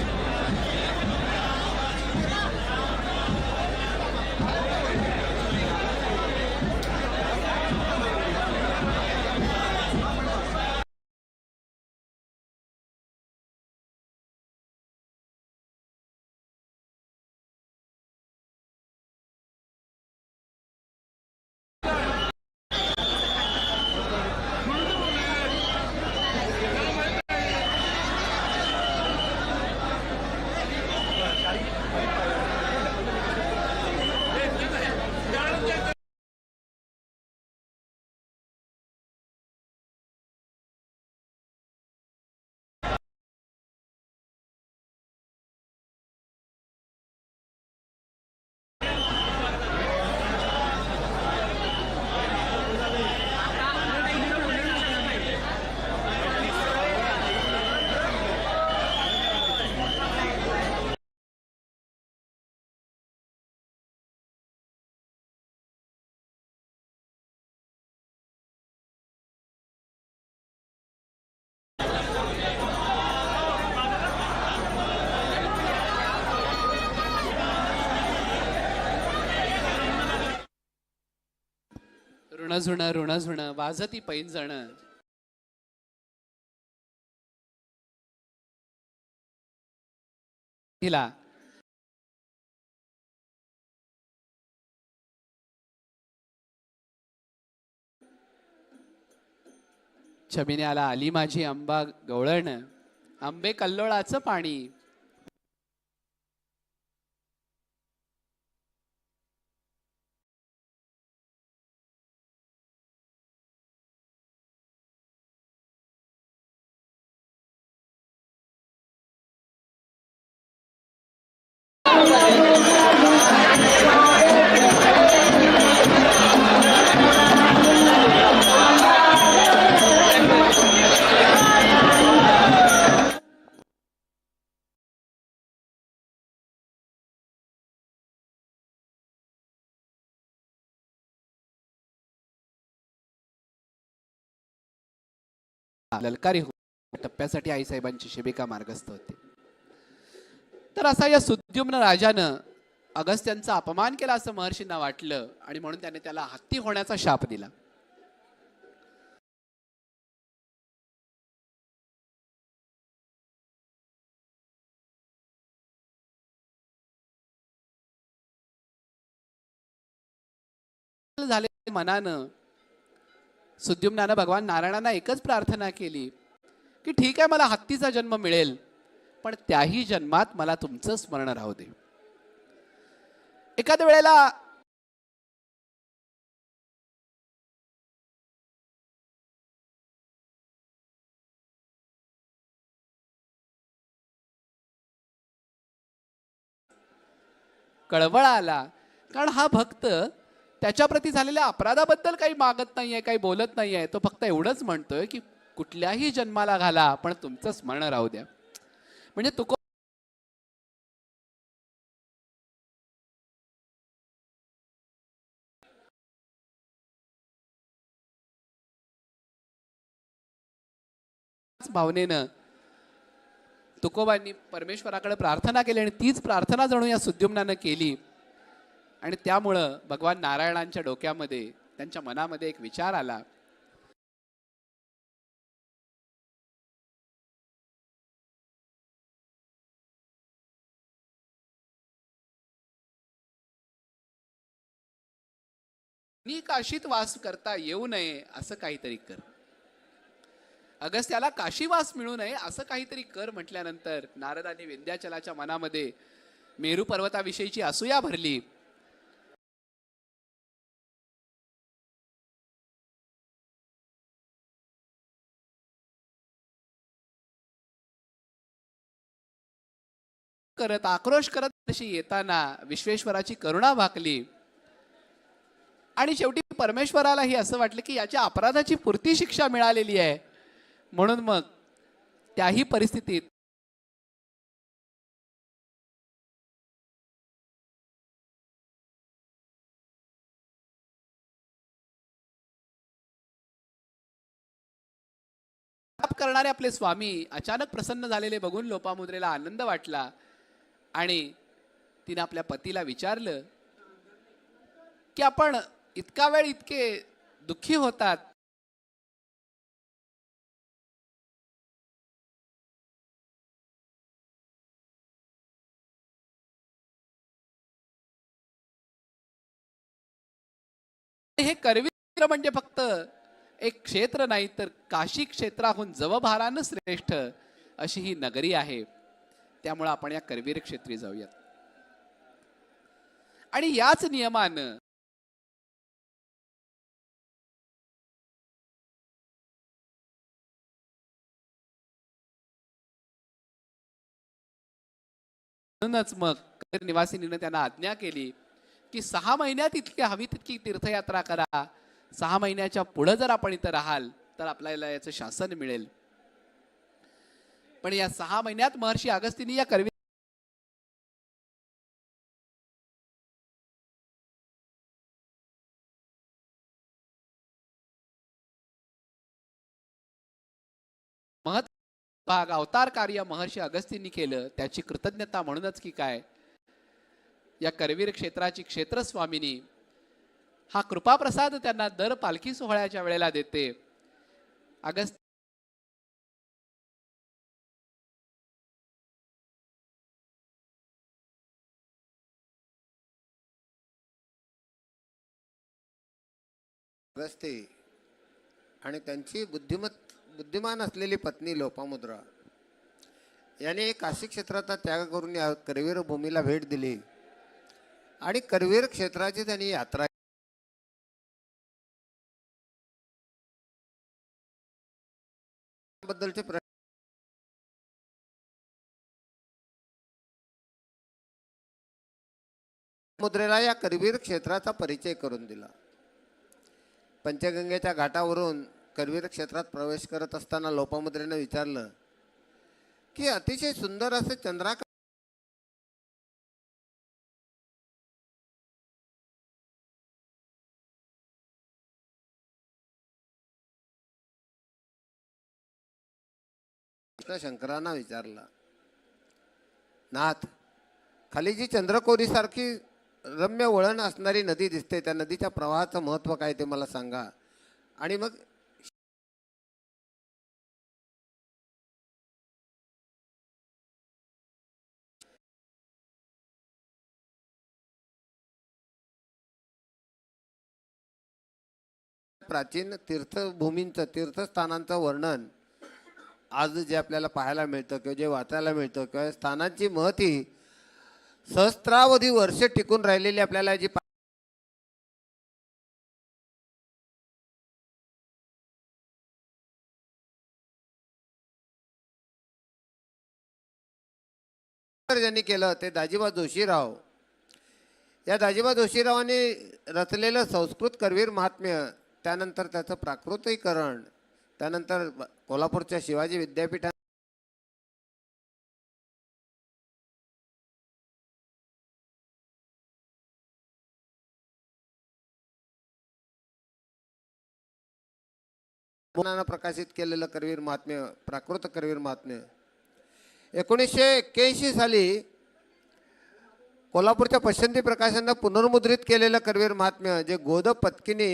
ऋणझुण ऋणझुण वाजती पैंजण तिला छबिन्याला आली माझी आंबा गवळण आंबे कल्लोळाचं पाणी. ललकारी टप्प्यासाठी आईसाहेबांची शिबिका मार्गस्थ होती. तर असा या सुद्युम्न राजानं अगस्त्यांचा अपमान केला असं महर्षींना वाटलं आणि म्हणून त्याने त्याला हत्ती होण्याचा शाप दिला. झाले मनानं सुद्युम्नानं भगवान नारायणांना एकच प्रार्थना केली की ठीक आहे, मला हत्तीचा जन्म मिळेल, पण त्याही जन्मात मला तुमचं स्मरण राहू दे. एखाद्या वेळेला कळवळा आला, कारण हा भक्त त्याच्याप्रती झालेल्या अपराधाबद्दल काही मागत नाहीये, काही बोलत नाहीये. तो फक्त एवढंच म्हणतोय की कुठल्याही जन्माला घाला, पण तुमचं स्मरण राहू द्या. म्हणजे तुको भावनेनं तुकोबांनी परमेश्वराकडे प्रार्थना केली आणि तीच प्रार्थना जणू या सुद्युम्नानं केली. आणि त्यामुळं भगवान नारायणांच्या डोक्यामध्ये, त्यांच्या मनामध्ये एक विचार आला, मी काशीत वास करता येऊ नये असं काहीतरी कर. अगस्त्याला काशीवास मिळू नये असं काहीतरी कर म्हटल्यानंतर नारदांनी विंध्याचलाच्या मनामध्ये मेरू पर्वताविषयीची असूया भरली. करत आक्रोश करत अशी येताना विश्वेश्वराची करुणा भाकली आणि शेवटी परमेश्वरालाही असं वाटलं की याच्या अपराधाची पुरती शिक्षा मिळालेली आहे. म्हणून मग त्याही परिस्थितीत पाप करणारे आपले स्वामी अचानक प्रसन्न झालेले बघून लोपामुद्रेला आनंद वाटला आणि तिने आपल्या पतीला विचारलं की आपण इतका वेळ इतके दुःखी होतात, हे करवीर म्हणजे फक्त एक क्षेत्र नाही तर काशी क्षेत्राहून जवभारानं श्रेष्ठ अशी ही नगरी आहे. त्यामुळे आपण या करवीर क्षेत्री जाऊयात. आणि याच नियमानं म्हणूनच मग करवीर निवासिनीने त्यांना आज्ञा केली की 6 महिन्यात इतकी हवी तितकी तीर्थयात्रा करा. 6 महिन्याच्या पुढे जर आपण इथं राहाल तर आपल्याला याचं शासन मिळेल. पण या 6 महिन्यात महर्षी अगस्तीनी या करवीर महत् भाग अवतार कार्य महर्षी अगस्तींनी केलं, त्याची कृतज्ञता म्हणूनच की काय या करवीर क्षेत्राची क्षेत्रस्वामिनी हा कृपाप्रसाद त्यांना दर पालखी सोहळ्याच्या वेळेला देते. अगस्त अगस्ती आणि त्यांची बुद्धिमान असलेली पत्नी लोपामुद्रा याने काशी क्षेत्राचा त्याग करून या करवीर भूमीला भेट दिली आणि करवीर क्षेत्राची त्यांनी यात्रा बद्दलचे मुद्रेला या करवीर क्षेत्राचा परिचय करून दिला. पंचगंगेच्या घाटावरून करवीर क्षेत्रात प्रवेश करत असताना लोपामुद्रेने विचारलं की अतिशय सुंदर असे चंद्राकार शंकरांना विचारला, नाथ, खाली जी चंद्रकोरी सारखी रम्य वळण असणारी नदी दिसते, त्या नदीच्या प्रवाहाचं महत्व काय ते मला सांगा. आणि मग प्राचीन तीर्थभूमींचं तीर्थस्थानांचं वर्णन आज जे आपल्याला पाहायला मिळतं किंवा जे वाचायला मिळतं किंवा स्थानांची महती सहस्त्रावधी वर्षे टिकून राहिलेली आपल्याला जी ज्यांनी केलं ते दाजीबा जोशीराव. या दाजीबा जोशीरावांनी रचलेलं संस्कृत करवीर महात्म्य, त्यानंतर त्याचं प्राकृतीकरण, त्यानंतर कोल्हापूरच्या शिवाजी विद्यापीठात प्रकाशित केलेलं करवीर महात्म्य, प्राकृत करवीर महात्म्य 1981 साली कोल्हापूरच्या पश्चिंती प्रकाशनानं पुनर्मुद्रित केलेलं करवीर महात्म्य, जे गोद पत्किनी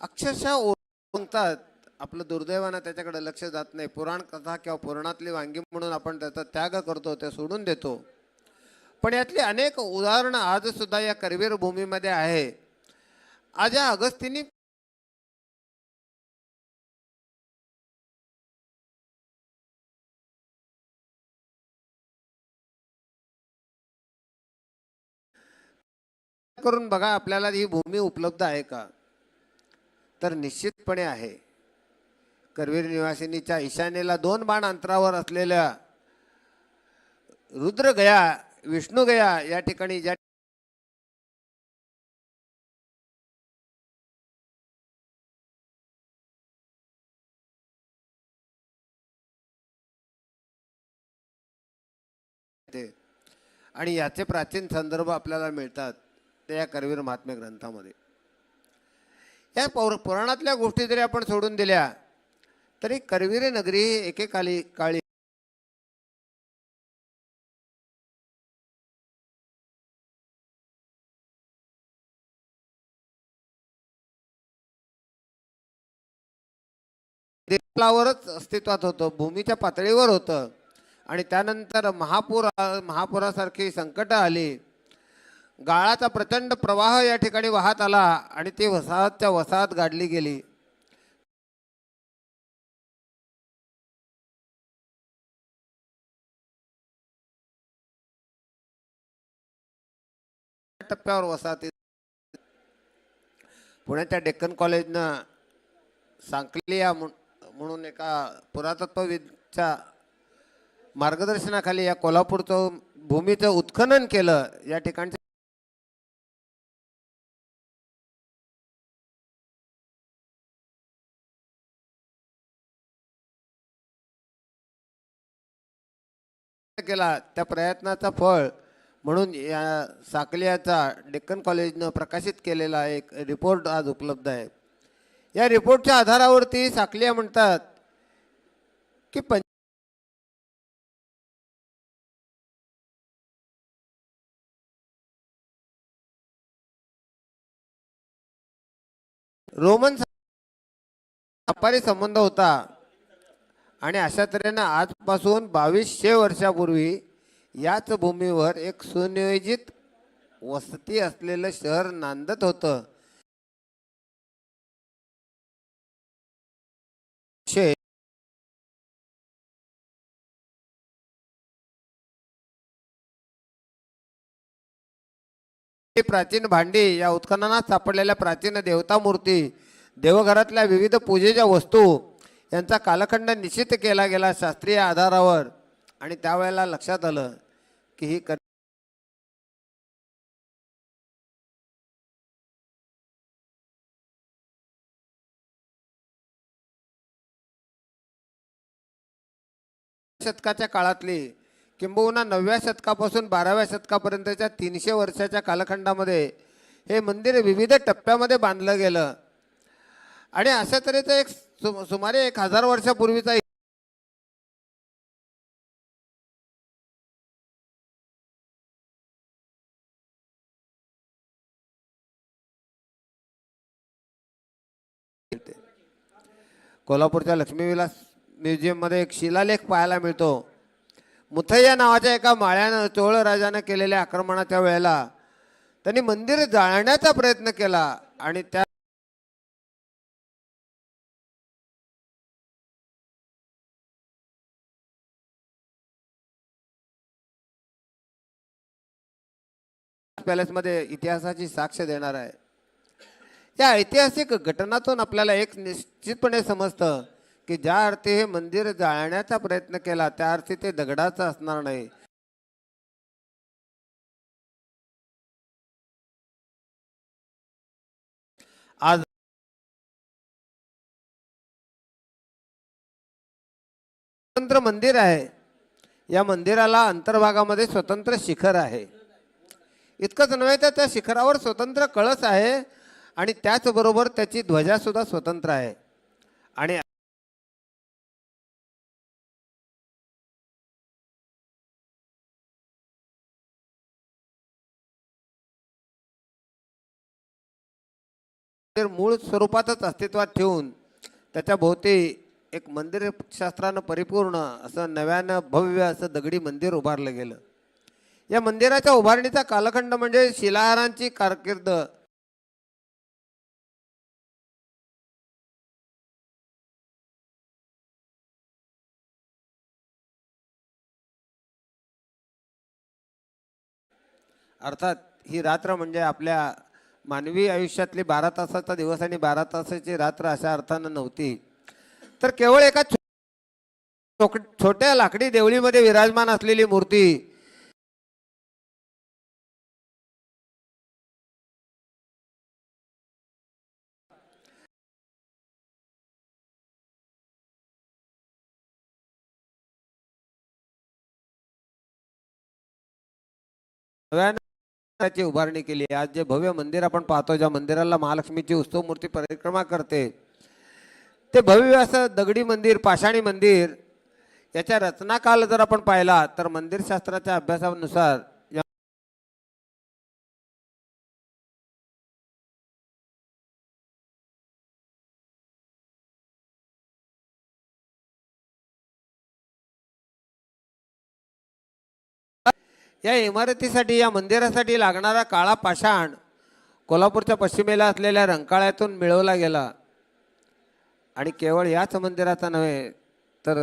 अक्षरशः ओळखतात. आपलं दुर्दैवानं त्याच्याकडे लक्ष जात नाही. पुराण कथा किंवा पुराणातली वांगी म्हणून आपण त्याचा त्याग करतो, ते सोडून देतो. पण यातली अनेक उदाहरणं आज सुद्धा या करवीर भूमीमध्ये आहे. आज या अगस्तीनी करून बघा आपल्याला ही भूमी उपलब्ध आहे का, तर निश्चितपणे आहे. करवीर निवासिनीच्या ईशान्येला 2 बाण अंतरावर असलेल्या रुद्रगया, विष्णुगया या ठिकाणी ज्या आणि याचे प्राचीन संदर्भ आपल्याला मिळतात ते या करवीर महात्म्य ग्रंथामध्ये. या पुराणातल्या गोष्टी जरी आपण सोडून दिल्या तरी करवीर नगरी एकेकाळी देशावरच अस्तित्वात होतं, भूमीच्या पातळीवर होतं. आणि त्यानंतर महापुरासारखी संकट आली. गाळाचा प्रचंड प्रवाह या ठिकाणी वाहत आला आणि ती वसाहतच्या वसाहत गाडली गेली. टप्प्यावर वसाहती पुण्याच्या डेक्कन कॉलेजनं सांकलिया म्हणून एका पुरातत्वविदच्या मार्गदर्शनाखाली या कोल्हापूरचं भूमीचं उत्खनन केलं. या ठिकाणचे केला. त्या प्रयत्नाचा फळ म्हणून या साकलियाचा डेक्कन कॉलेजनं प्रकाशित केलेला एक रिपोर्ट आज उपलब्ध आहे. या रिपोर्टच्या आधारावरती साकलिया म्हणतात की रोमन व्यापारी संबंध होता आणि अशा तऱ्हेनं आजपासून 2200 वर्षापूर्वी याच भूमीवर एक सुनियोजित वस्ती असलेलं शहर नांदत होतं. प्राचीन भांडी, या उत्खननात सापडलेल्या प्राचीन देवता मूर्ती, देवघरातल्या विविध पूजेच्या वस्तू यांचा कालखंड निश्चित केला गेला शास्त्रीय आधारावर. आणि त्यावेळेला लक्षात आलं की ही शतकाच्या काळातली किंबहुना 9व्या शतकापासून 12व्या शतकापर्यंतच्या 300 वर्षाच्या कालखंडामध्ये हे मंदिर विविध टप्प्यामध्ये बांधलं गेलं. आणि अशा तऱ्हेचं एक सुमारे 1000 वर्षापूर्वीचा कोल्हापूरच्या लक्ष्मीविलास म्युझियममध्ये एक शिलालेख पाहायला मिळतो. मुथय्या नावाच्या एका माळ्यानं चोळ राजानं केलेल्या आक्रमणाच्या वेळेला त्यांनी मंदिर जाळण्याचा प्रयत्न केला आणि त्या पॅलेसमध्ये इतिहासाची साक्ष देणार आहे. या ऐतिहासिक घटनातून आपल्याला एक निश्चितपणे समजतं की ज्या अर्थी हे मंदिर जाळण्याचा प्रयत्न केला त्या अर्थी ते दगडाचं असणार नाही. आज स्वतंत्र मंदिर आहे. या मंदिराला अंतर्भागामध्ये स्वतंत्र शिखर आहे. इतकंच नव्हे तर त्या शिखरावर स्वतंत्र कळस आहे आणि त्याचबरोबर त्याची ध्वजा सुद्धा स्वतंत्र आहे. आणि मूळ स्वरूपातच अस्तित्वात ठेवून त्याच्या भोवती एक मंदिर शास्त्रानं परिपूर्ण असं नव्यानं भव्य असं दगडी मंदिर उभारलं गेलं. या मंदिराच्या उभारणीचा कालखंड म्हणजे शिलाहारांची कारकीर्द. अर्थात ही रात्र म्हणजे आपल्या मानवी आयुष्यातली 12 तासाचा दिवस आणि 12 तासाची रात्र अशा अर्थानं नव्हती, तर केवळ एका छोट्या लाकडी देवळीमध्ये विराजमान असलेली मूर्ती त्याची उभारणी केली. आज जे भव्य मंदिर आपण पाहतो, ज्या मंदिराला महालक्ष्मीची उत्सव मूर्ती परिक्रमा करते, ते भव्य असं दगडी मंदिर, पाषाणी मंदिर, याच्या रचनाकाल जर आपण पाहिला तर मंदिरशास्त्राच्या अभ्यासानुसार या इमारतीसाठी, या मंदिरासाठी लागणारा काळा पाषाण कोल्हापूरच्या पश्चिमेला असलेल्या रंकाळ्यातून मिळवला गेला. आणि केवळ याच मंदिराचा नव्हे तर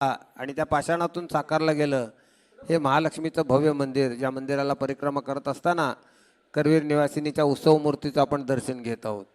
आणि त्या पाषाणातून साकारलं गेलं हे महालक्ष्मीचं भव्य मंदिर. ज्या मंदिराला परिक्रमा करत असताना करवीर निवासिनीच्या उत्सव मूर्तीचं आपण दर्शन घेत आहोत.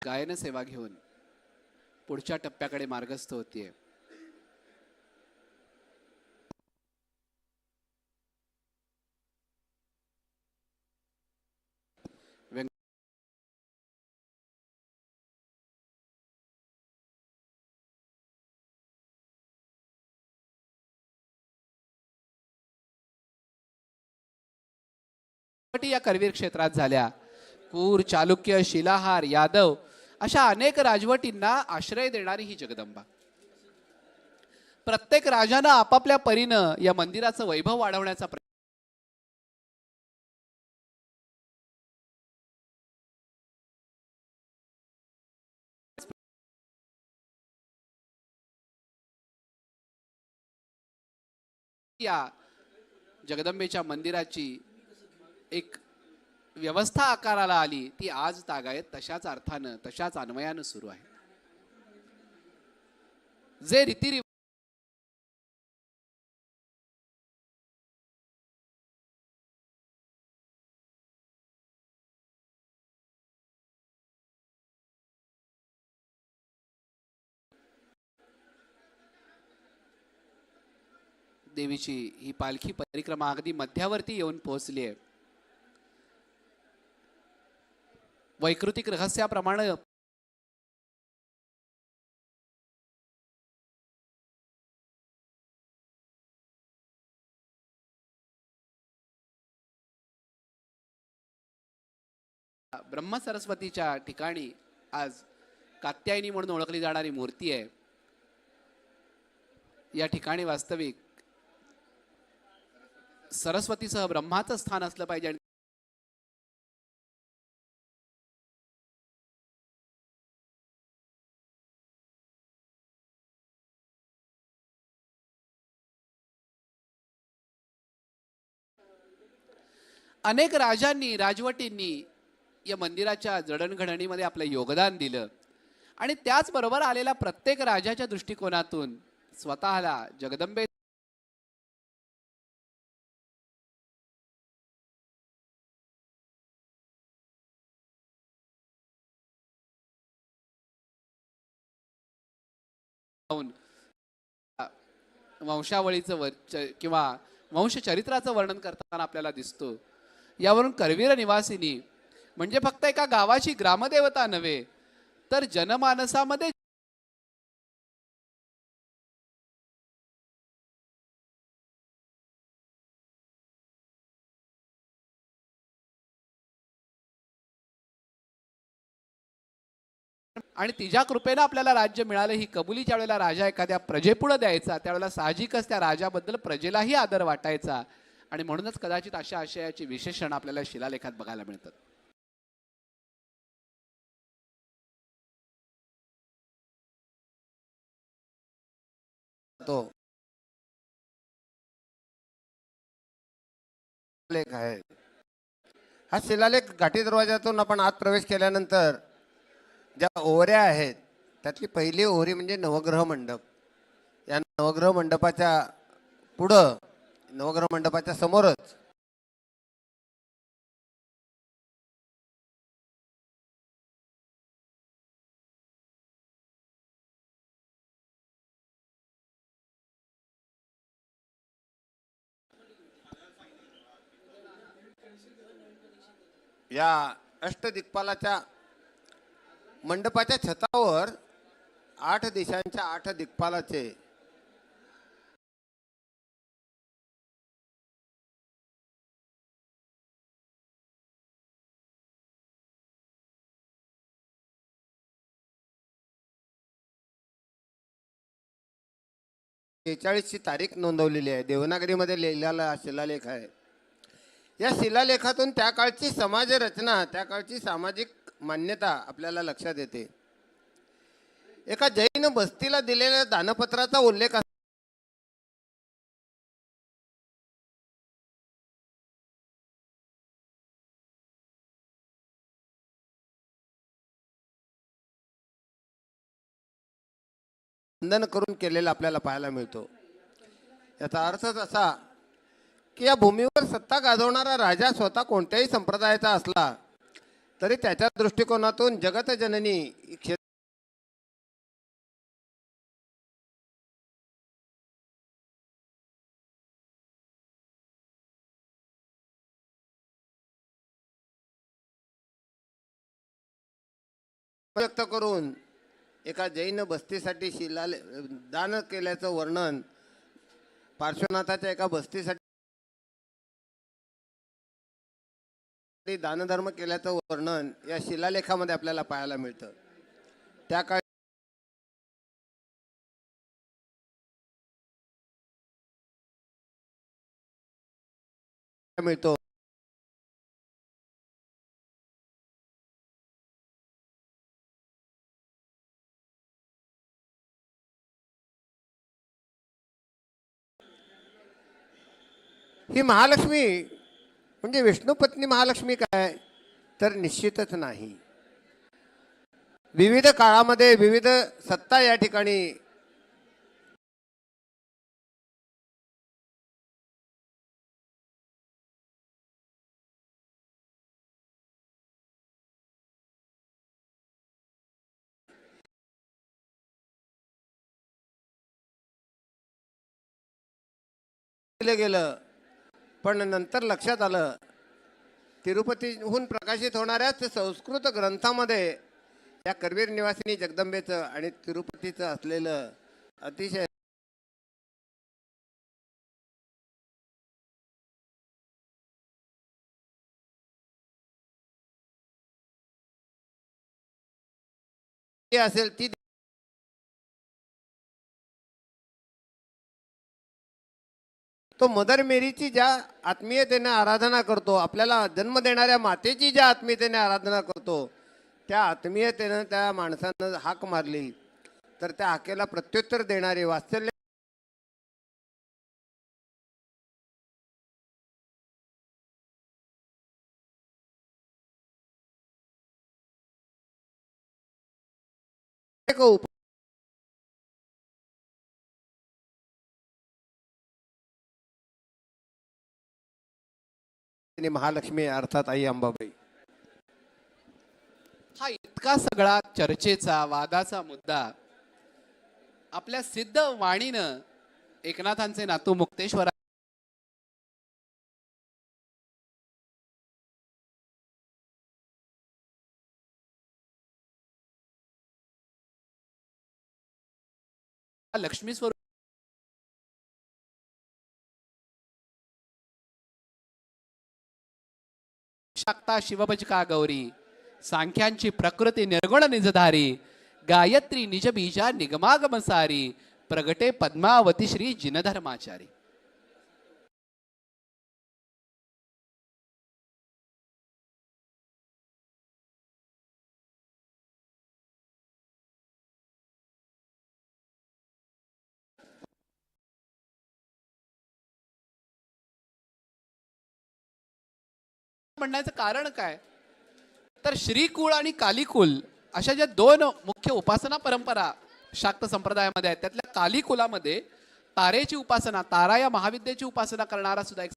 गायन सेवा घेऊन पुढच्या टप्प्याकडे मार्गस्थ होतीये. या करवीर क्षेत्रात झाल्या. कूर, चालुक्य, शिलाहार, यादव अशा अनेक राजवटींना आश्रय देणारी ही जगदंबा. प्रत्येक राजानं आपापल्या परीनं या मंदिराचं वैभव वाढवण्याचा प्रयत्न या जगदंबेच्या मंदिराची एक व्यवस्था आकाराला आली ती आज तागायत तशाच अर्थानं तशाच अन्वयानं सुरू आहे. जे रीतिरिवाज देवीची ही पालखी परिक्रमा अगदी मध्यावरती येऊन पोहोचली आहे. वैकृतिक रहस्याप्रमाणे ब्रह्म सरस्वतीच्या ठिकाणी आज कात्यायनी म्हणून ओळखली जाणारी मूर्ती आहे. या ठिकाणी वास्तविक सरस्वतीसह ब्रह्माचं स्थान असलं पाहिजे. आणि अनेक राजांनी राजवटींनी या मंदिराच्या जडणघडणीमध्ये आपलं योगदान दिलं आणि त्याचबरोबर आलेल्या प्रत्येक राजाच्या दृष्टिकोनातून स्वतःला जगदंबे वंशावळीचं किंवा वंशचरित्राचं वर्णन करताना आपल्याला दिसतो. यावरून करवीर निवासिनी म्हणजे फक्त एका गावाची ग्रामदेवता नव्हे तर जनमानसामध्ये आणि तिच्या कृपेनं आपल्याला राज्य मिळालं ही कबुली ज्या वेळेला राजा एखाद्या प्रजेपुढे द्यायचा त्यावेळेला साहजिकच त्या राजाबद्दल प्रजेलाही आदर वाटायचा आणि म्हणूनच कदाचित अशा आशयाची विशेषण आपल्याला शिलालेखात बघायला मिळतात. तो लेख आहे. हा शिलालेख घाटी दरवाजातून आपण आत प्रवेश केल्यानंतर ज्या ओहऱ्या आहेत त्यातली पहिली ओहरी म्हणजे नवग्रह मंडप. या नवग्रह मंडपाच्या पुढं नवग्रह मंडपाच्या समोरच या अष्टदिक्पालाच्या मंडपाच्या छतावर 8 दिशांच्या 8 दिक्पालाचे ची तारीख नोंदवलेली आहे. देवनागरीमध्ये लिहिलेला हा शिलालेख आहे. या शिलालेखातून त्या काळची समाज रचना त्या काळची सामाजिक मान्यता आपल्याला लक्षात येते. एका जैन बस्तीला दिलेल्या दानपत्राचा उल्लेख वंदन करून केलेला आपल्याला पाहायला मिळतो. याचा अर्थच असा की या भूमीवर सत्ता गाजवणारा राजा स्वतः कोणत्याही संप्रदायाचा असला तरी त्याच्या दृष्टिकोनातून जगत जननी क्षेत्र व्यक्त करून एका जैन बस्तीसाठी दान केल्याचं वर्णन, पार्श्वनाथाच्या एका बस्तीसाठी दानधर्म केल्याचं वर्णन या शिलालेखामध्ये आपल्याला पाहायला मिळतं. त्या काळी मिळतो. ही महालक्ष्मी म्हणजे विष्णू पत्नी महालक्ष्मी काय तर निश्चितच नाही. विविध काळामध्ये विविध सत्ता या ठिकाणी दिलं गेलं, पण नंतर लक्षात आलं तिरुपतीहून प्रकाशित होणाऱ्याच संस्कृत ग्रंथामध्ये या करवीर निवासिनी जगदंबेचं आणि तिरुपतीचं असलेलं अतिशय असेल ती तो मदर मेरीची ज्या आत्मीयतेने आराधना करतो, आपल्याला जन्म देणाऱ्या मातेची ज्या आत्मीयतेने आराधना करतो, त्या आत्मीयतेनं त्या माणसानं हाक मारली तर त्या हाकेला प्रत्युत्तर देणारे वात्सल्य महालक्ष्मी अर्थात आई अंबाबाई. हा इतका सगळा चर्चेचा वादाचा मुद्दा आपल्या सिद्ध वाणीनं एकनाथांचे नातू मुक्तेश्वर लक्ष्मी स्वरूप शाक्ता शिवभजका गौरी सांख्यांची प्रकृती निर्गुण निजधारी गायत्री निज बीजा निगमागमसारी प्रगटे पद्मावती श्री जिनधर्माचारी. म्हणण्याचं कारण काय तर श्रीकुळ आणि कालीकुल अशा ज्या दोन मुख्य उपासना परंपरा शाक्त संप्रदायामध्ये आहेत, त्यातल्या कालीकुलामध्ये तारेची उपासना, तारा या महाविद्येची उपासना करणारा सुद्धा एक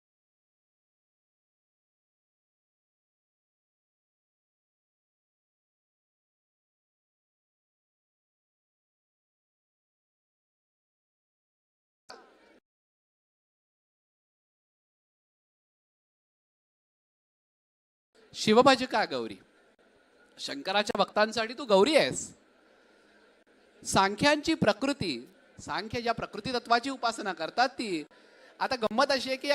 शिवभजका गौरी. शंकराच्या भक्तांसाठी तू गौरी आहेस. सांख्यांची प्रकृती, सांख्य ज्या प्रकृती तत्वाची उपासना करतात ती, आता गंमत अशी आहे की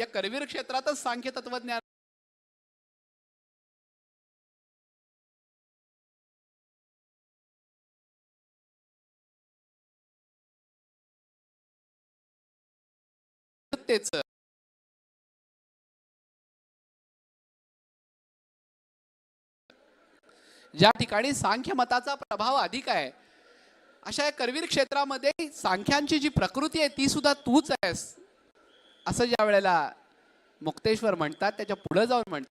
या करवीर क्षेत्रातच सांख्य तत्वज्ञान ज्या ठिकाणी सांख्य मताचा प्रभाव अधिक आहे अशा या करवीर क्षेत्रामध्ये सांख्यांची जी प्रकृती आहे ती सुद्धा तूच आहेस असं ज्या वेळेला मुक्तेश्वर म्हणतात, त्याच्या पुढे जाऊन म्हणतात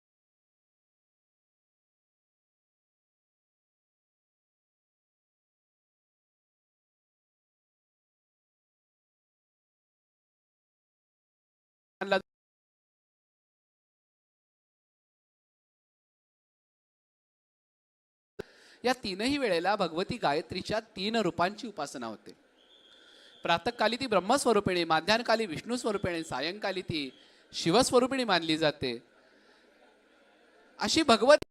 या तीनही वेळेला भगवती गायत्रीच्या 3 रूपांची उपासना होते. प्रातःकाली ती ब्रह्मस्वरूपिणी, माध्यान्हकाली विष्णू स्वरूपिणी, सायंकाली ती शिवस्वरूपिणी मानली जाते. अशी भगवत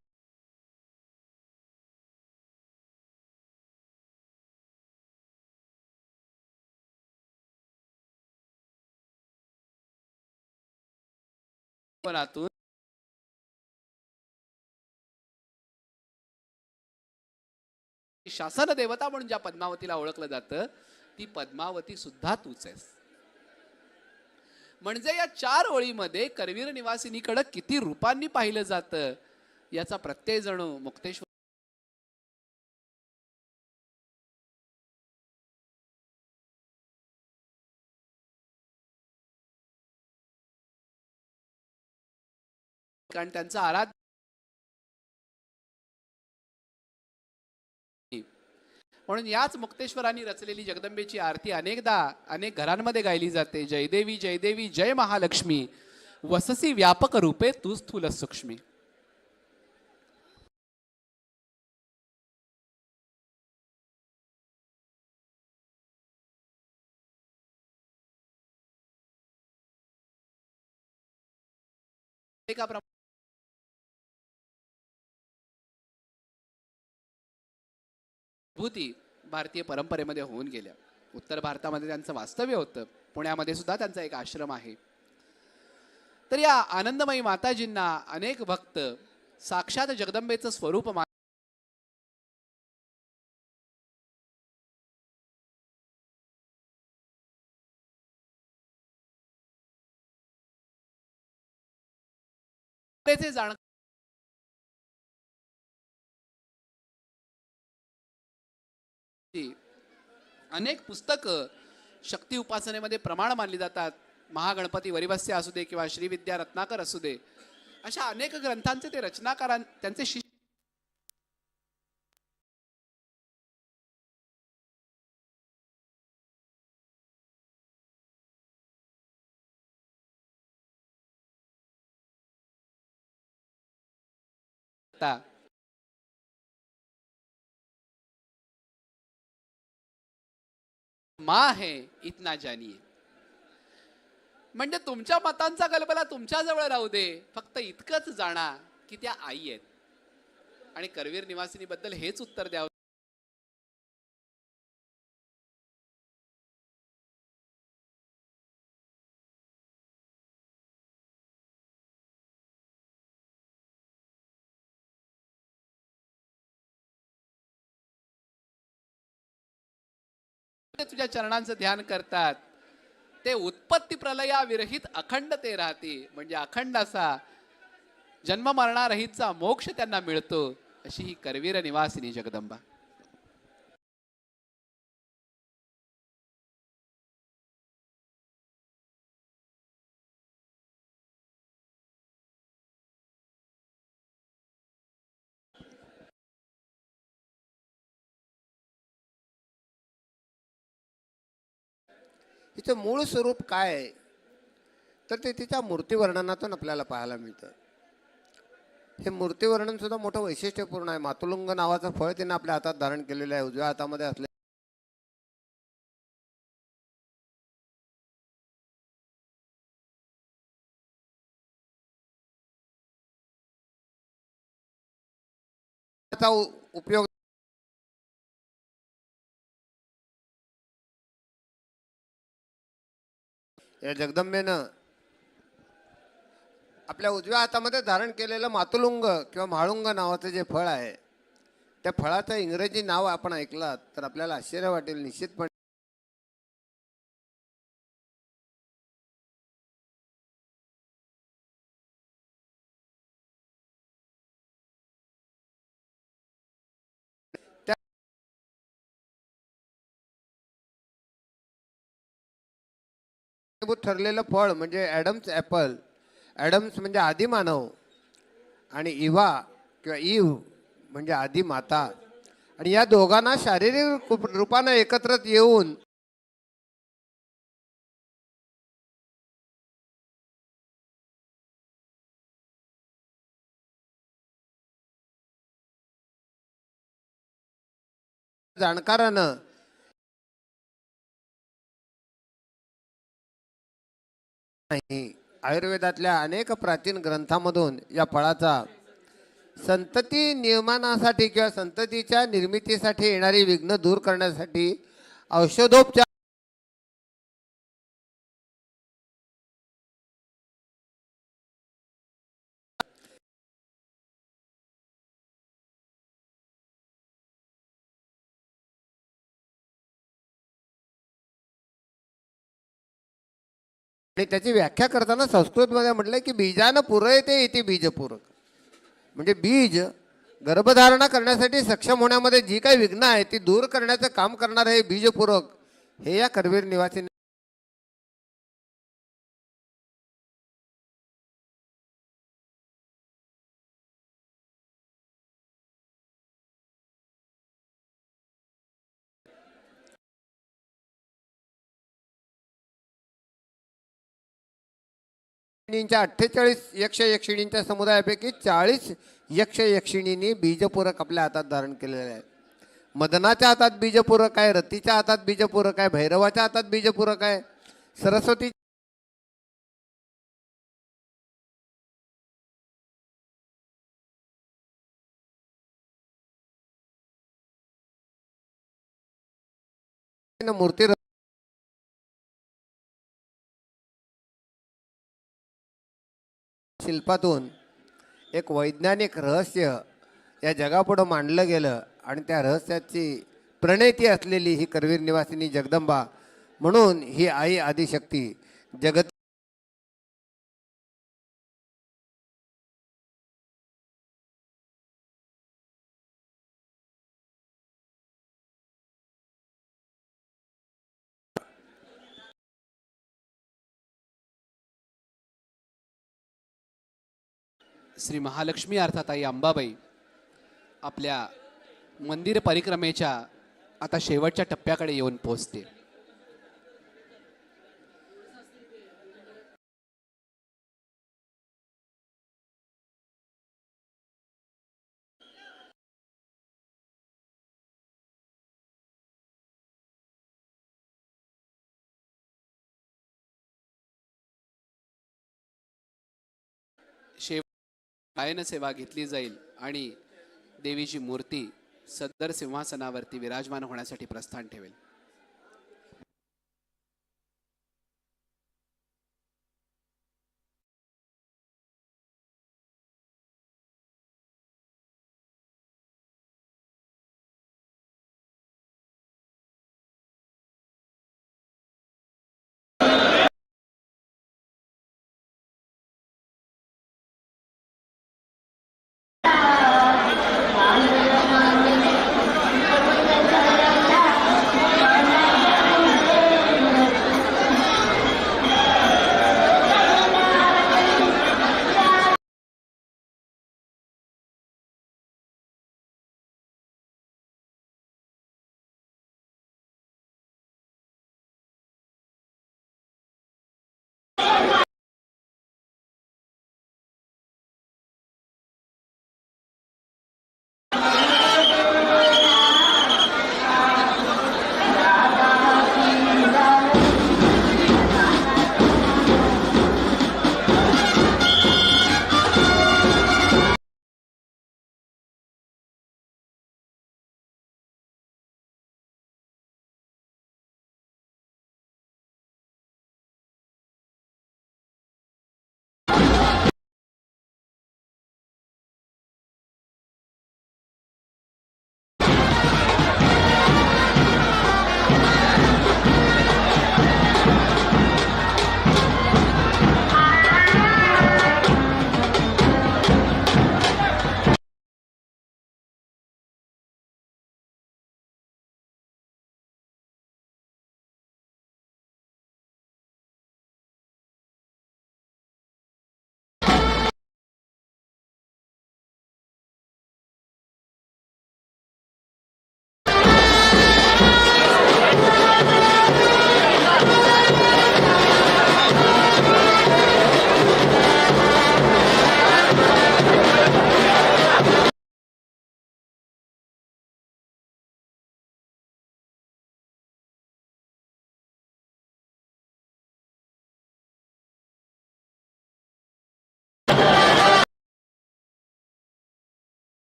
पणातून शासन देवता म्हणून ज्या पद्मावतीला ओळखलं जातं, ती पद्मावती सुद्धा तूच आहेस. म्हणजे या 4 ओळीमध्ये करवीर निवासिनीकडे किती रूपांनी पाहिलं जातं याचा प्रत्यय जणू मुक्तेश्वर कारण त्यांचा आराध्य म्हणून याच मुक्तेश्वरांनी रचलेली जगदंबेची आरती अनेकदा अनेक घरांमध्ये गायली जाते. जयदेवी जयदेवी जय महालक्ष्मी, वससी व्यापक रूपे तू स्थूल सूक्ष्मी. एका भूती भारतीय परंपरेमध्ये होऊन गेल्या. उत्तर भारतामध्ये त्यांचं वास्तव्य होतं. पुण्यामध्ये सुद्धा त्यांचा एक आश्रम आहे. तर या आनंदमयी माताजींना अनेक भक्त साक्षात जगदंबेचं स्वरूप जाण अनेक पुस्तकं शक्ती उपासनेमध्ये प्रमाण मानली जातात. महागणपती वरिवस्य असू दे किंवा श्रीविद्या रत्नाकर असू दे, अशा अनेक ग्रंथांचे ते रचनाकारां त्यांचे शिष्य माँ है इतना जानिए. म्हणजे तुमच्या मतांचा कल्पना तुमच्या जवळ राहू दे, फक्त इतकंच जाणा की त्या आई आहेत. आणि करवीर निवासिनी बद्दल हेच उत्तर द्यावं. तुझ्या चरणांचं ध्यान करतात ते उत्पत्ती प्रलया विरहित अखंड ते राहते. म्हणजे अखंड असा जन्म मरणारहितचा मोक्ष त्यांना मिळतो. अशी ही करवीर निवासिनी जगदंबा. हिचं मूळ स्वरूप काय आहे तर ते तिच्या मूर्तीवर्णनातून आपल्याला पाहायला मिळतं. हे मूर्तीवर्णन सुद्धा मोठं वैशिष्ट्यपूर्ण आहे. मातुलुंग नावाचं फळ तिने आपल्या हातात धारण केलेलं आहे. उजव्या हातामध्ये असले उपयोग या जगदंबेनं आपल्या उजव्या हातामध्ये धारण केलेलं मातुलुंग किंवा म्हाळुंग नावाचं जे फळ आहे, त्या फळाचं इंग्रजी नाव आपण ऐकलं तर आपल्याला आश्चर्य वाटेल. निश्चितपणे ठरलेलं फळ म्हणजे ॲडम्स ॲपल. ॲडम्स म्हणजे आदिमानव आणि इवा किंवा ईव म्हणजे आदी माता. आणि या दोघांना शारीरिक रूपानं एकत्र येऊन जाणकारानं नाही, आयुर्वेदातल्या अनेक प्राचीन ग्रंथांमधून या फळाचा संतती नियमनासाठी किंवा संततीच्या निर्मितीसाठी येणारी विघ्न दूर करण्यासाठी औषधोपचार आणि त्याची व्याख्या करताना संस्कृतमध्ये म्हटलंय की बीजानं पुरयते इथे बीजपूरक, म्हणजे बीज गर्भधारणा करण्यासाठी सक्षम होण्यामध्ये जी काही विघ्न आहे ती दूर करण्याचं काम करणार हे बीजपूरक हे या करवीर निवासी यक्षिणींच्या 48 यक्ष यक्षिणींच्या समुदायापैकी 40 यक्ष यक्षिणींनी बीजपूरक आपल्या हातात धारण केलेले आहे. मदनाच्या हातात बीजपूरक आहे, रतीच्या हातात बीजपूरक आहे, भैरवाच्या हातात बीजपूरक आहे, सरस्वती मूर्ती शिल्पातून एक वैज्ञानिक रहस्य या जगापुढं मांडलं गेलं आणि त्या रहस्याची प्रणेती असलेली ही करवीर निवासिनी जगदंबा म्हणून ही आई आदिशक्ती जगत श्री महालक्ष्मी अर्थात आई अंबाबाई आपल्या मंदिर परिक्रमेच्या आता शेवटच्या टप्प्याकडे येऊन पोहोचते. गायन सेवा घेतली जाईल आणि देवीची मूर्ती सदर सिंहासनावरती विराजमान होण्यासाठी प्रस्थान ठेवेल.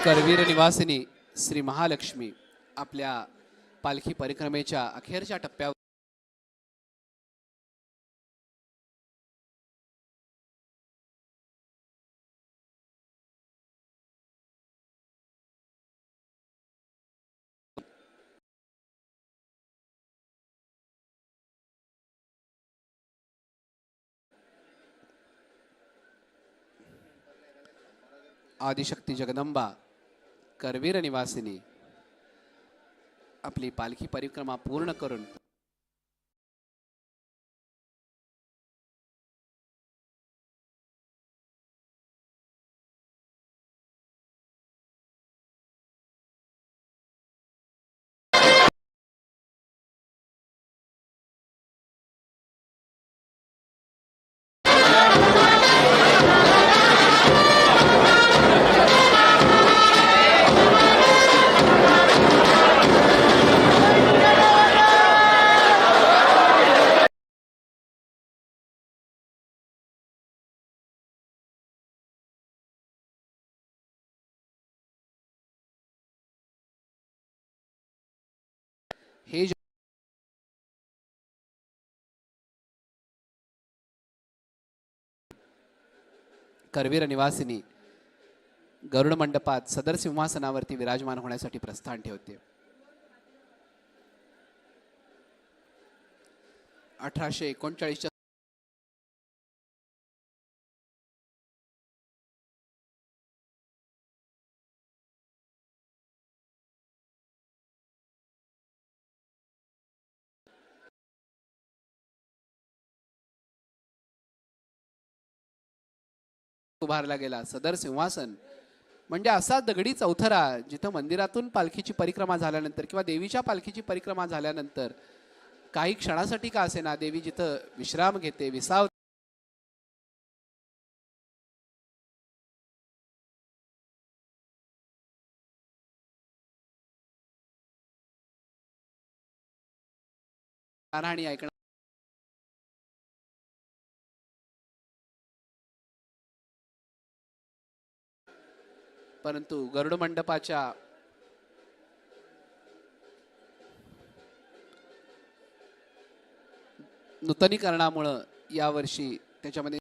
करवीर निवासिनी श्री महालक्ष्मी आपल्या पालखी परिक्रमेच्या अखेरच्या टप्प्यावर आदिशक्ती जगदंबा करवीर निवासिनी आपली पालखी परिक्रमा पूर्ण करून हे करवीर निवासिनी गरुड मंडपात सदर सिंहासनावरती विराजमान होण्यासाठी प्रस्थान ठेवते. 1839 उभारला गेला. सदर सिंहासन म्हणजे असा दगडी चौथरा जिथं मंदिरातून पालखीची परिक्रमा झाल्यानंतर किंवा देवीच्या पालखीची परिक्रमा झाल्यानंतर काही क्षणासाठी का असेना देवी जिथं विश्राम घेते, विसावते, आणि ऐकणार परंतु गरुड मंडपाच्या नूतनीकरणामुळं यावर्षी त्याच्यामध्ये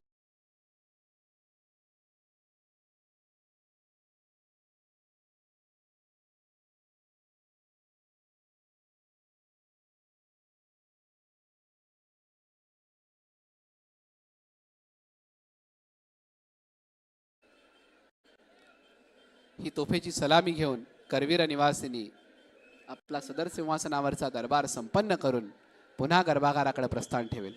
ही तोफेची सलामी घेऊन करवीर निवासिनी आपला सदर सिंहासनावरचा दरबार संपन्न करून पुन्हा गर्भागाराकडे प्रस्थान ठेवेल.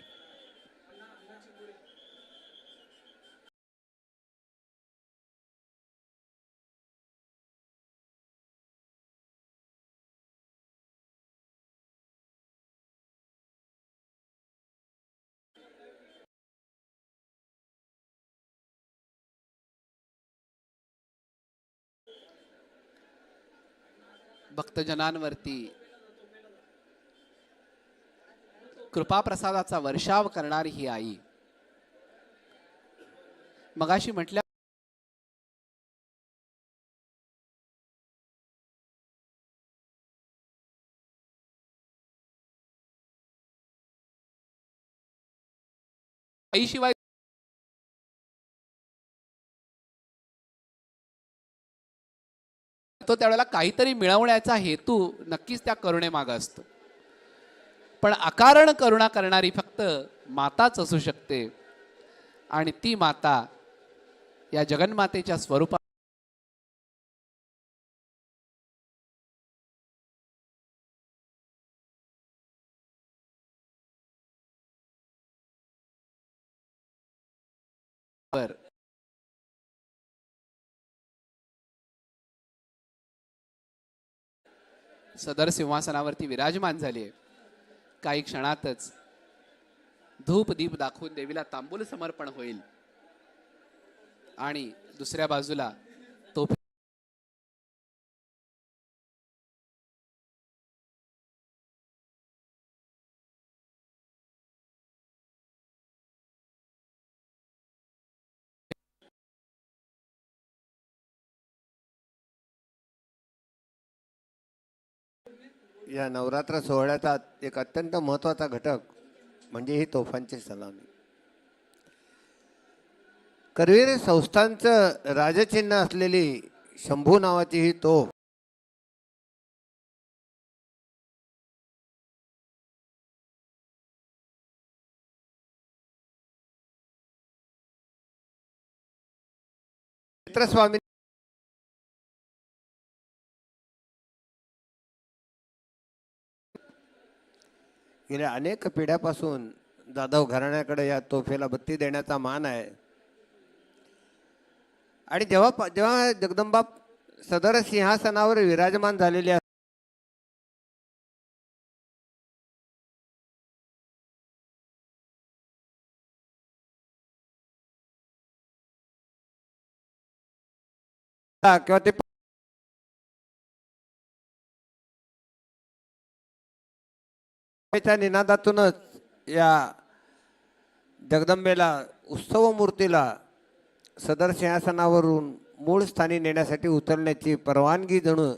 भक्तजनांवरती कृपा प्रसादाचा वर्षाव करणारी ही आई मगाशी म्हटल्या आईशिवाय तो त्यावेळेला काहीतरी मिळवण्याचा हेतू नक्कीच त्या करुणेमागे असतो. पण अकारण करुणा करणारी फक्त माताच असू शकते आणि ती माता या जगन्मातेच्या स्वरूपात सदर सिंहासनावरती विराजमान झाली आहे. काही क्षणातच धूप दीप दाखवून देवीला तांबूल समर्पण होईल आणि दुसऱ्या बाजूला या नवरात्र सोहळ्याचा एक अत्यंत महत्त्वाचा घटक म्हणजे ही तोफांची सलामी. करवीर संस्थांचं राजचिन्ह असलेली शंभू नावाची ही तोफ स्वामी गेल्या अनेक पिढ्यापासून जाधव घराण्याकडे या तोफेला बत्ती देण्याचा मान आहे. आणि जेव्हा जेव्हा जगदंबा सदर सिंहासनावर विराजमान झालेली आहे किंवा ते निनादातूनच या जगदंबेला उत्सव मूर्तीला सदर सिंहासनावरून मूळ स्थानी नेण्यासाठी उतरण्याची परवानगी जणू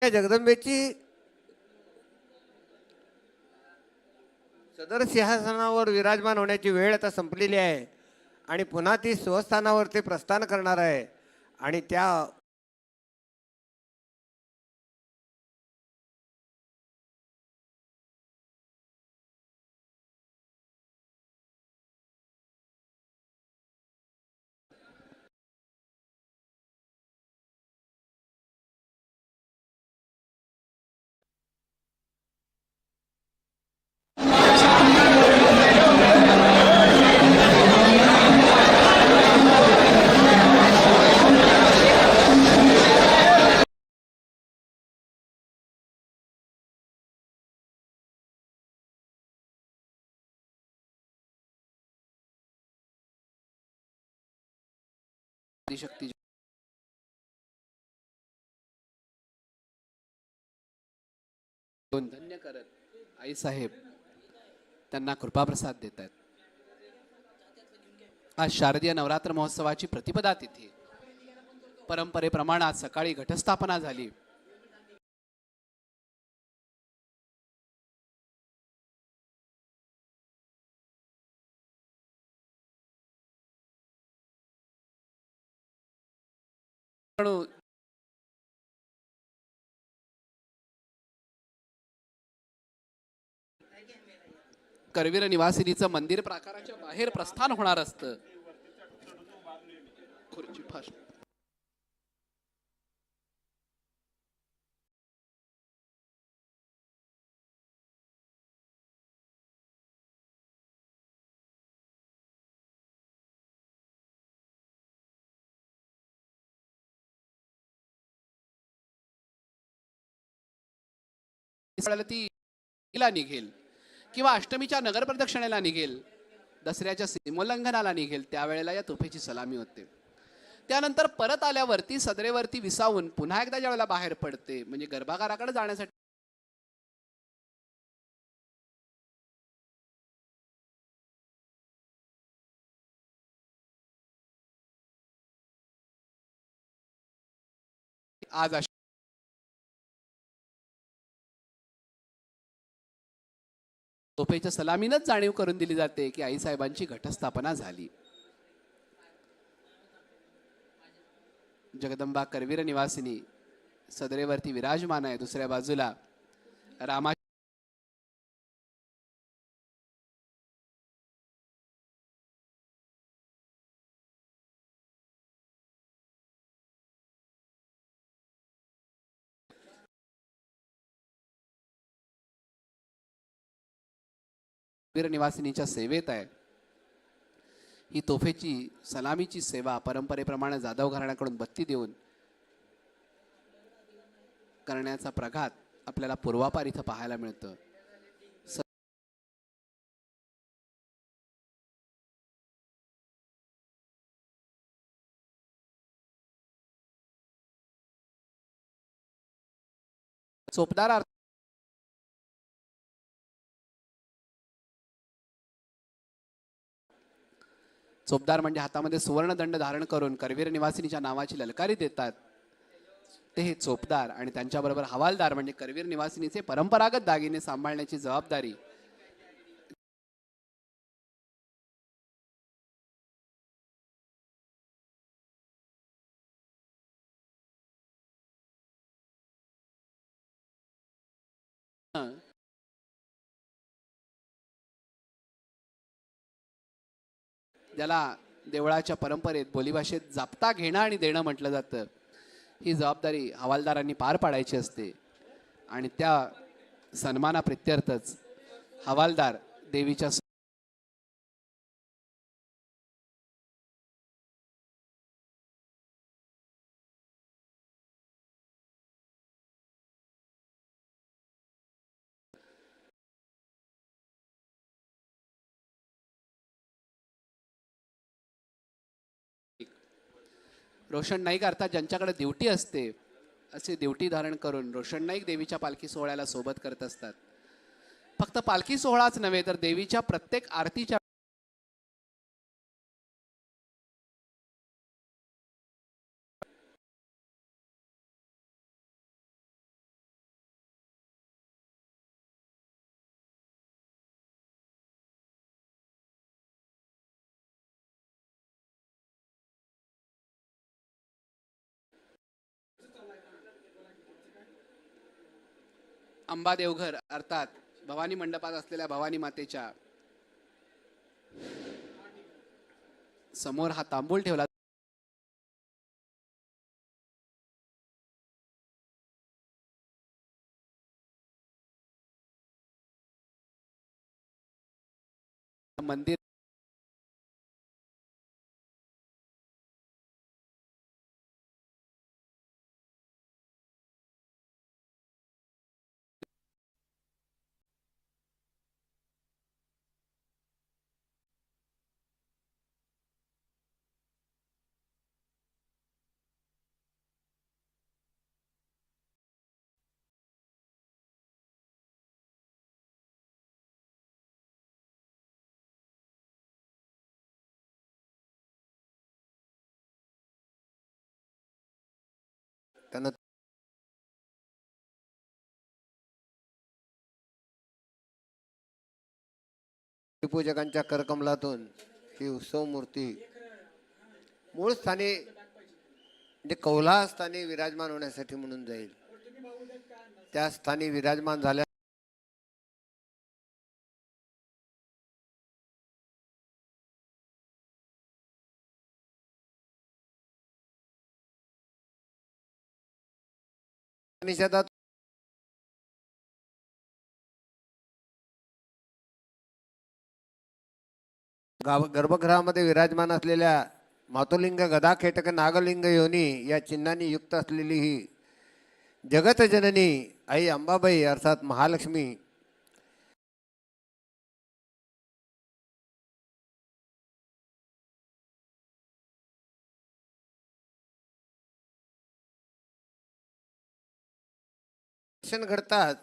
जगदंबेची सदर सिंहासनावर विराजमान होण्याची वेळ आता संपलेली आहे आणि पुन्हा ती स्वस्थानावर ते प्रस्थान करणार आहे. आणि त्या शक्ती धन्य करत आई साहेब त्यांना कृपाप्रसाद देत आहेत. आज शारदीय नवरात्र महोत्सवाची प्रतिपदा तिथी. परंपरेप्रमाणे आज सकाळी घटस्थापना झाली. करवीर निवासिनीचं मंदिर प्राकाराच्या बाहेर प्रस्थान होणार असतं. खुर्ची फार ती निघेल किंवा अष्टमीच्या नगर प्रदक्षिणेला निघेल, दसऱ्याच्या सीमोल्लंघनाला निघेल, त्यावेळेला या तोफेची सलामी होते. त्यानंतर परत आल्यावरती सदरेवरती विसावून पुन्हा एकदा ज्यावेळेला बाहेर पडते म्हणजे गर्भागाराकडे जाण्यासाठी आज तोफेच्या सलामीनच जाणीव करून दिली जाते की आईसाहेबांची घटस्थापना झाली. जगदंबा करवीर निवासिनी सदरेवरती विराजमान आहे. दुसऱ्या बाजूला रामा निवासिनीच्या सेवेत आहे. ही तोफेची सलामीची सेवा परंपरेप्रमाणे जाधव घराण्याकडून बत्ती देऊन करण्याचा प्रघात आपल्याला पूर्वापार इथं पाहायला मिळतं. चोपदार चोपदार म्हणजे हातामध्ये सुवर्णदंड धारण करून करवीर निवासिनीच्या नावाची ललकारी देतात ते हे चोपदार, आणि त्यांच्याबरोबर हवालदार म्हणजे करवीर निवासिनीचे परंपरागत दागिने सांभाळण्याची जबाबदारी ज्याला देवळाच्या परंपरेत बोलीभाषेत जाप्ता घेणं आणि देणं म्हटलं जातं, ही जबाबदारी हवालदारांनी पार पाडायची असते. आणि त्या सन्मानाप्रित्यर्थच हवालदार देवीच्या रोशन नाईक अर्थात ज्यांच्याकडे ड्युटी असते असे ड्युटी धारण करून रोशन नाईक देवीच्या पालखी सोहळ्याला सोबत करत असतात. फक्त पालखी सोहळाच नव्हे तर देवीच्या प्रत्येक आरतीच्या अंबा देवघर अर्थात भवानी मंडपात असलेल्या भवानी मातेच्या समोर हा तांबूल ठेवला मंदिर त्यांना पूजकांच्या करकमलातून ही उत्सव मूर्ती मूळ स्थानी म्हणजे कौलाह स्थानी विराजमान होण्यासाठी म्हणून जाईल. त्या स्थानी विराजमान झाल्या निषेधात गर्भगृहामध्ये विराजमान असलेल्या मातोलिंग गदाखेटक नागलिंग योनी या चिन्हांनी युक्त असलेली ही जगत जननी आई अंबाबाई अर्थात महालक्ष्मी दर्शन घडतात.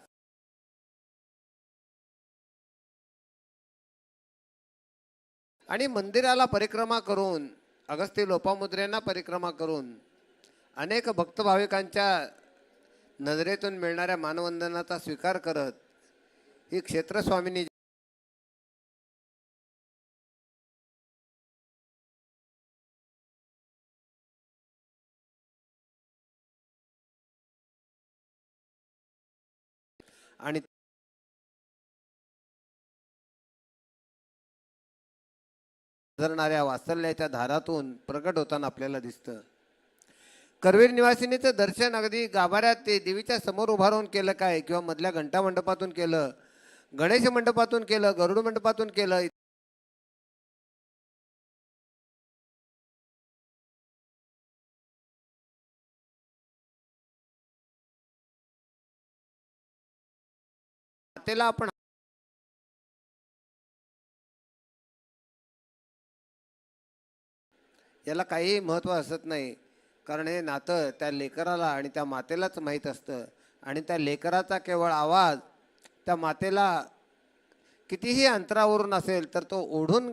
आणि मंदिराला परिक्रमा करून अगस्त्य लोपामुद्रेंना परिक्रमा करून अनेक भक्त भाविकांच्या नजरेतून मिळणाऱ्या मानवंदनाचा स्वीकार करत ही क्षेत्रस्वामिनी आणि वात्सल्याच्या धारातून प्रकट होताना आपल्याला दिसतं. करवीर निवासिनीचं दर्शन अगदी गाभाऱ्यात ते देवीच्या समोर उभा राहून केलं काय, किंवा मधल्या घंटा मंडपातून केलं, गणेश मंडपातून केलं, गरुड मंडपातून केलं, त्याला आपण याला काहीही महत्त्व असत नाही, कारण हे नातं त्या लेकराला आणि त्या मातेलाच माहीत असतं. आणि त्या लेकराचा केवळ आवाज त्या मातेला कितीही अंतरावरून असेल तर तो ओढून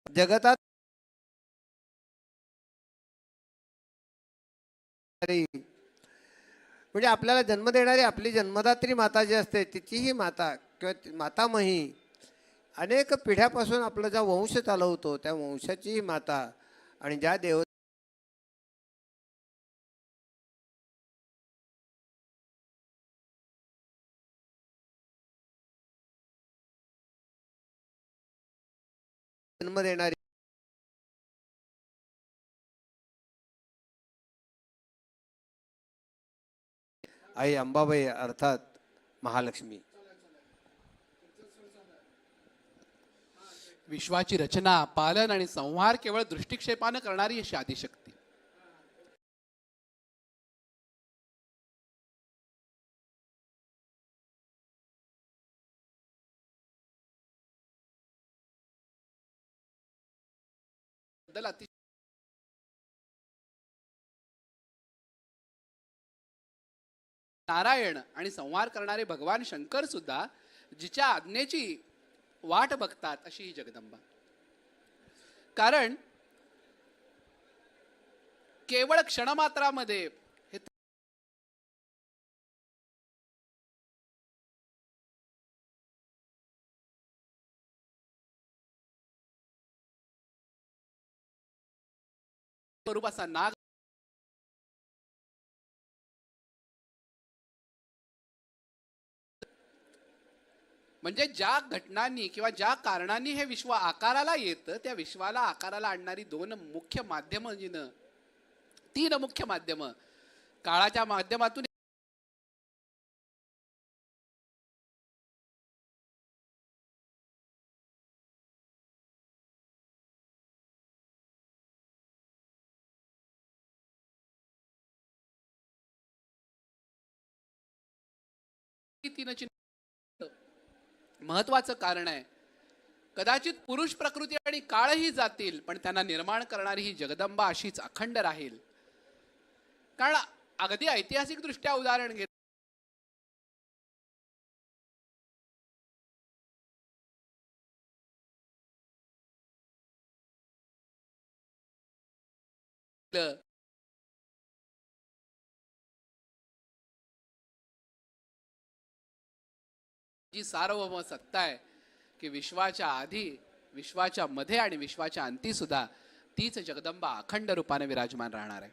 जगतात म्हणजे आपल्याला जन्म देणारी आपली जन्मदात्री माता जी असते तिचीही माता किंवा मातामही अनेक पिढ्यापासून आपला जो वंश चालवतो त्या वंशाचीही माता आणि ज्या देव जन्म देणारी आई अंबाबाई अर्थात महालक्ष्मी. विश्वाची रचना, पालन आणि संहार केवळ दृष्टिक्षेपानं करणारी अशी आदिशक्ती. बद्दल नारायण आणि संहार करणारे भगवान शंकर सुद्धा जिच्या आज्ञेची वाट बघतात अशी ही जगदंबा. कारण केवळ क्षणमात्रामध्ये हे स्वरूप असा नाग म्हणजे ज्या घटनांनी किंवा ज्या कारणांनी हे विश्व आकाराला येतं त्या विश्वाला आकाराला आणणारी दोन मुख्य माध्यमं तीन मुख्य माध्यमं काळाच्या माध्यमातून तीन चिन्ह महत्वाचं कारण आहे. कदाचित पुरुष प्रकृती आणि काळही जातील पण त्यांना निर्माण करणारी ही जगदंबा अशीच अखंड राहील. कारण अगदी ऐतिहासिक दृष्ट्या उदाहरण घेतलं जी सार्वभौम सत्ता आहे की विश्वाच्या आधी, विश्वाच्या मध्ये आणि विश्वाच्या अंती सुद्धा तीच जगदंबा अखंड रूपाने विराजमान राहणार आहे.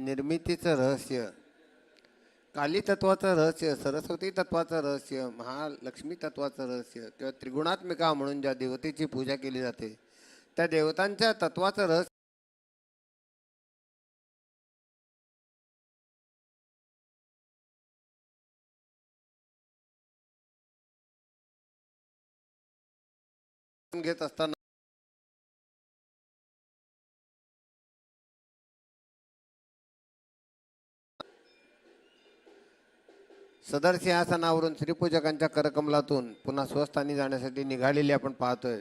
निर्मितीचं रहस्य, काली तत्वाचं रहस्य, सरस्वती तत्वाचं रहस्य, महालक्ष्मी तत्वाचं रहस्य किंवा त्रिगुणात्मिका म्हणून ज्या देवतेची पूजा केली जाते त्या देवतांच्या तत्वाचं रहस्य घेत असताना सदर सिंहासनावरून श्रीपूजकांच्या करकमलातून पुन्हा स्वस्थानी जाण्यासाठी निघालेली आपण पाहतोय.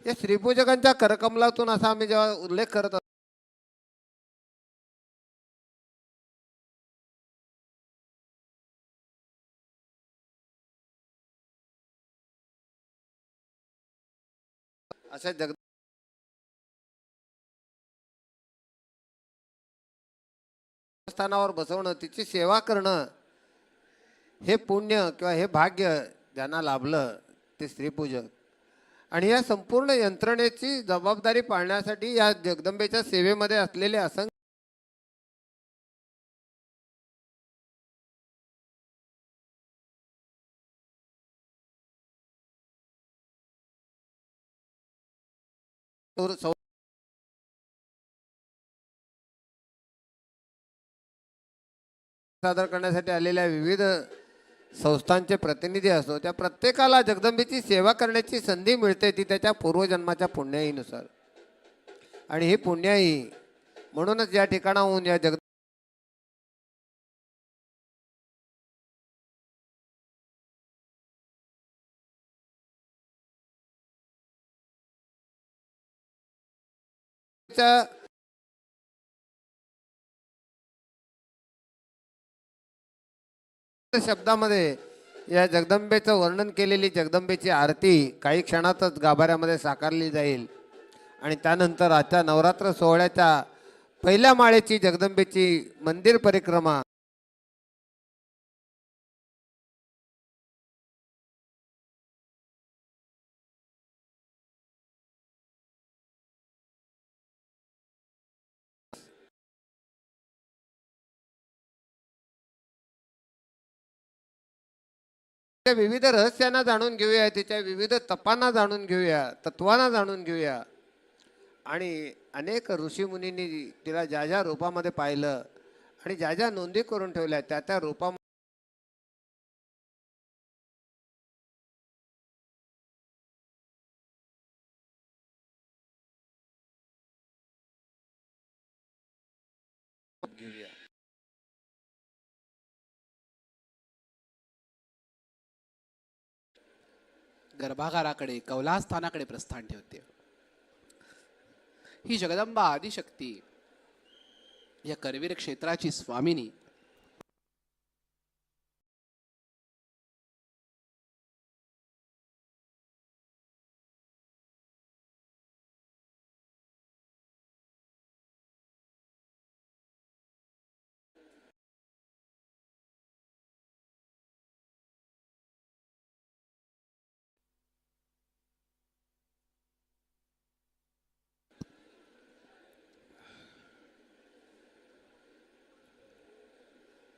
या श्रीपूजकांच्या करकमलातून असा आम्ही जेव्हा उल्लेख करत अशा जगस्थानावर बसवणं, तिची सेवा करणं हे पुण्य किंवा हे भाग्य ज्यांना लाभलं ते स्त्रीपूजक. आणि या संपूर्ण यंत्रणेची जबाबदारी पाळण्यासाठी या जगदंबेच्या सेवेमध्ये असलेले असंख्य सादर करण्यासाठी आलेल्या विविध संस्थांचे प्रतिनिधी असो, त्या प्रत्येकाला जगदंबेची सेवा करण्याची संधी मिळते ती त्याच्या पूर्वजन्माच्या पुण्याईनुसार. आणि ही पुण्याई म्हणूनच या ठिकाणाहून या शब्दामध्ये या जगदंबेचं वर्णन केलेली जगदंबेची आरती काही क्षणातच गाभाऱ्यामध्ये साकारली जाईल. आणि त्यानंतर आजच्या नवरात्र सोहळ्याच्या पहिल्या माळेची जगदंबेची मंदिर परिक्रमा त्या विविध रहस्यांना जाणून घेऊया, तिच्या विविध तपांना जाणून घेऊया, तत्वांना जाणून घेऊया. आणि अनेक ऋषीमुनींनी तिला ज्या ज्या रूपामध्ये पाहिलं आणि ज्या ज्या नोंदी करून ठेवल्या त्या त्या रूपा घेऊया. गर्भागाराकडे कौलास्थानाकडे प्रस्थान ठेवते. ही जगदंबा आदिशक्ती या करवीर क्षेत्राची स्वामिनी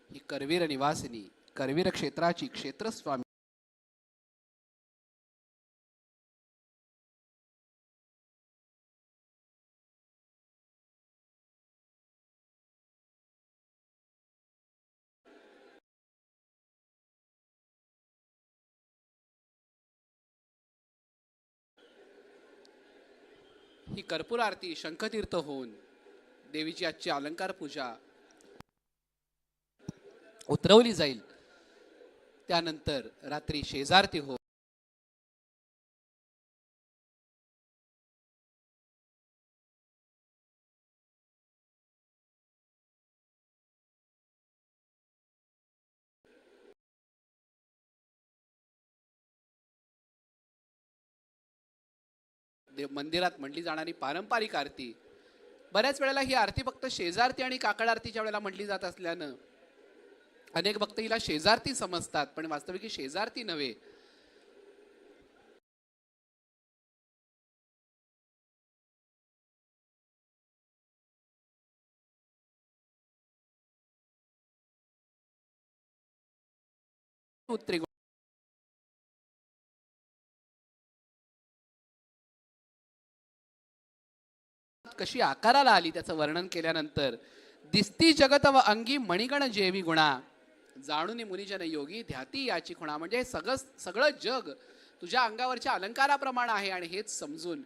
ही करवीर निवासिनी करवीर क्षेत्राची क्षेत्रस्वामी ही कर्पूर आरती शंखतीर्थ होऊन देवीची आजची अलंकार पूजा उतरवली जाईल. त्यानंतर रात्री शेजारती हो मंदिरात म्हणली जाणारी पारंपरिक आरती. बऱ्याच वेळेला ही आरती फक्त शेजारती आणि काकड आरतीच्या वेळेला म्हटली जात असल्यानं अनेक भक्त हिला शेजारती समजतात, पण वास्तविक ही शेजारती नव्हे. उत्तरी कशी आकाराला आली त्याचं वर्णन केल्यानंतर दिसती जगत व अंगी मणिगण जेवी गुणा जाणून मुनिजन योगी ध्याती याची खुणा. म्हणजे सगळं जग तुझ्या अंगावरच्या अलंकाराप्रमाणे आहे आणि हेच समजून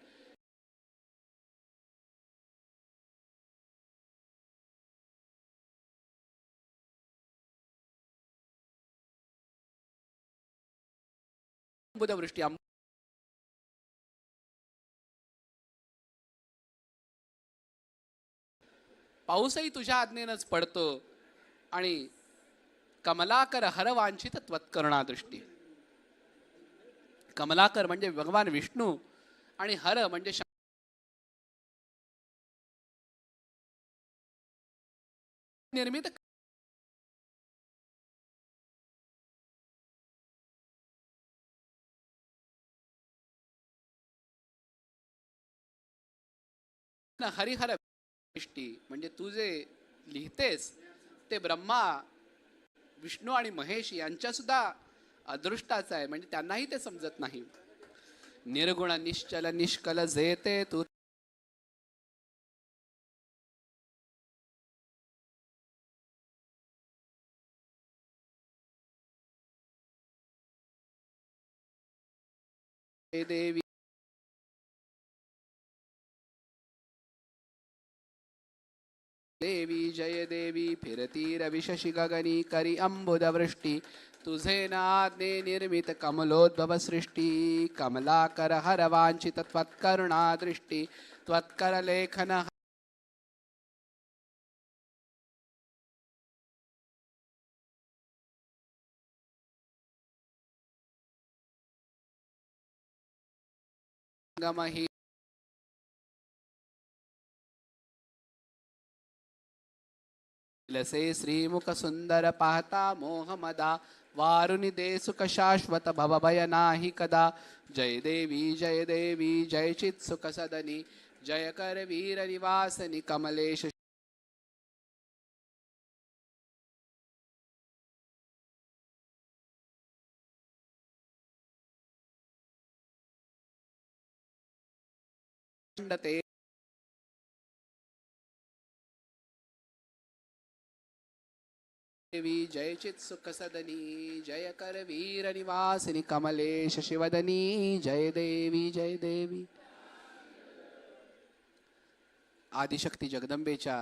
बुधवृष्टी पाऊसही तुझ्या आज्ञेनच पडतो आणि कमलाकर हरवांछित त्वत्करुणा दृष्टी. कमलाकर म्हणजे भगवान विष्णू आणि हर म्हणजे निर्मित हरिहर दृष्टी. म्हणजे तू जे लिहितेस ते ब्रह्मा विष्णू आणि महेश यांच्या सुद्धा अदृष्टाचं आहे, म्हणजे त्यांनाही ते समजत नाही. निर्गुण निश्चल निष्कल जेते तू जय देवी देवी जय देवी फिरती रविशशी गगनी करी अंबुदवृष्टी तुझे नादे निर्मित कमलोद्भव सृष्टी कमलाकर हर वांछित त्वत्करुणा दृष्टी त्वत्कर लेखन गमहि लसे श्रीमुख सुंदर पाहता मोहमदा वारुनि दे सुख शाश्वत भवभय नाही कदा जय देवी जय चित सुख सदनी जय कर वीर निवासनी कमलेश ते देवी जय चित सुख सदनी जय कर वीर निवासिनी कमलेश शिवदनी जय देवी आदिशक्ती जगदंबेच्या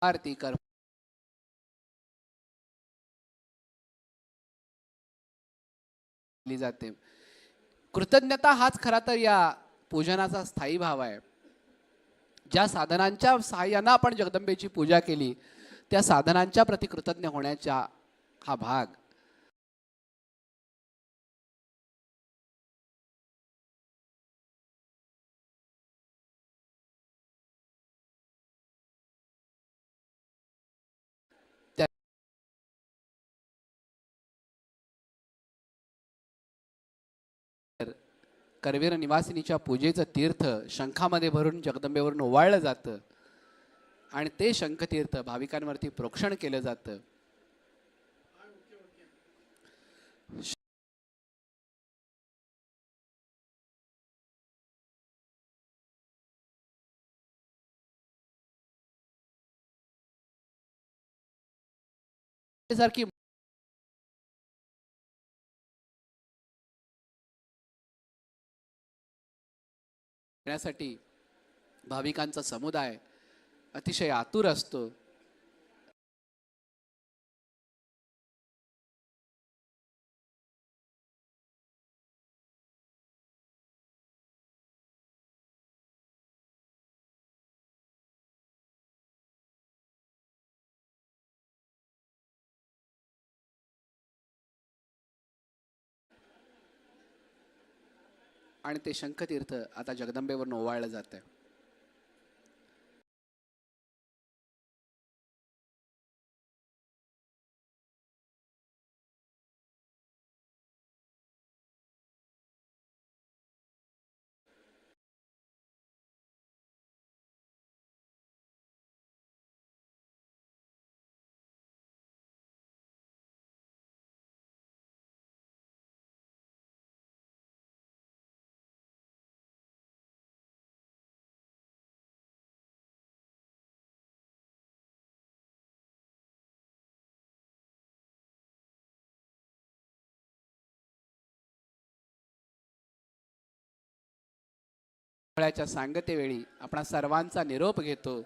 आरती कर केली जाते. कृतज्ञता हाच खरा तर या पूजनाचा स्थायी भाव आहे. ज्या साधनांच्या सहाय्यानं आपण जगदंबेची पूजा केली त्या साधनांच्या प्रति कृतज्ञ होण्याचा हा भाग करवीर निवासिनीच्या पूजेचं तीर्थ शंखामध्ये भरून जगदंबेवरून ओवाळलं जातं आणि ते शंखतीर्थ भाविकांवरती प्रोक्षण केलं जातं. सारखी साठी भाविकांचा समुदाय अतिशय आतुर असतो. आणि ते शंखतीर्थ आता जगदंबेवरून ओवाळलं जातं. च्या सांगतेवेळी आपणा सर्वांचा निरोप घेतो.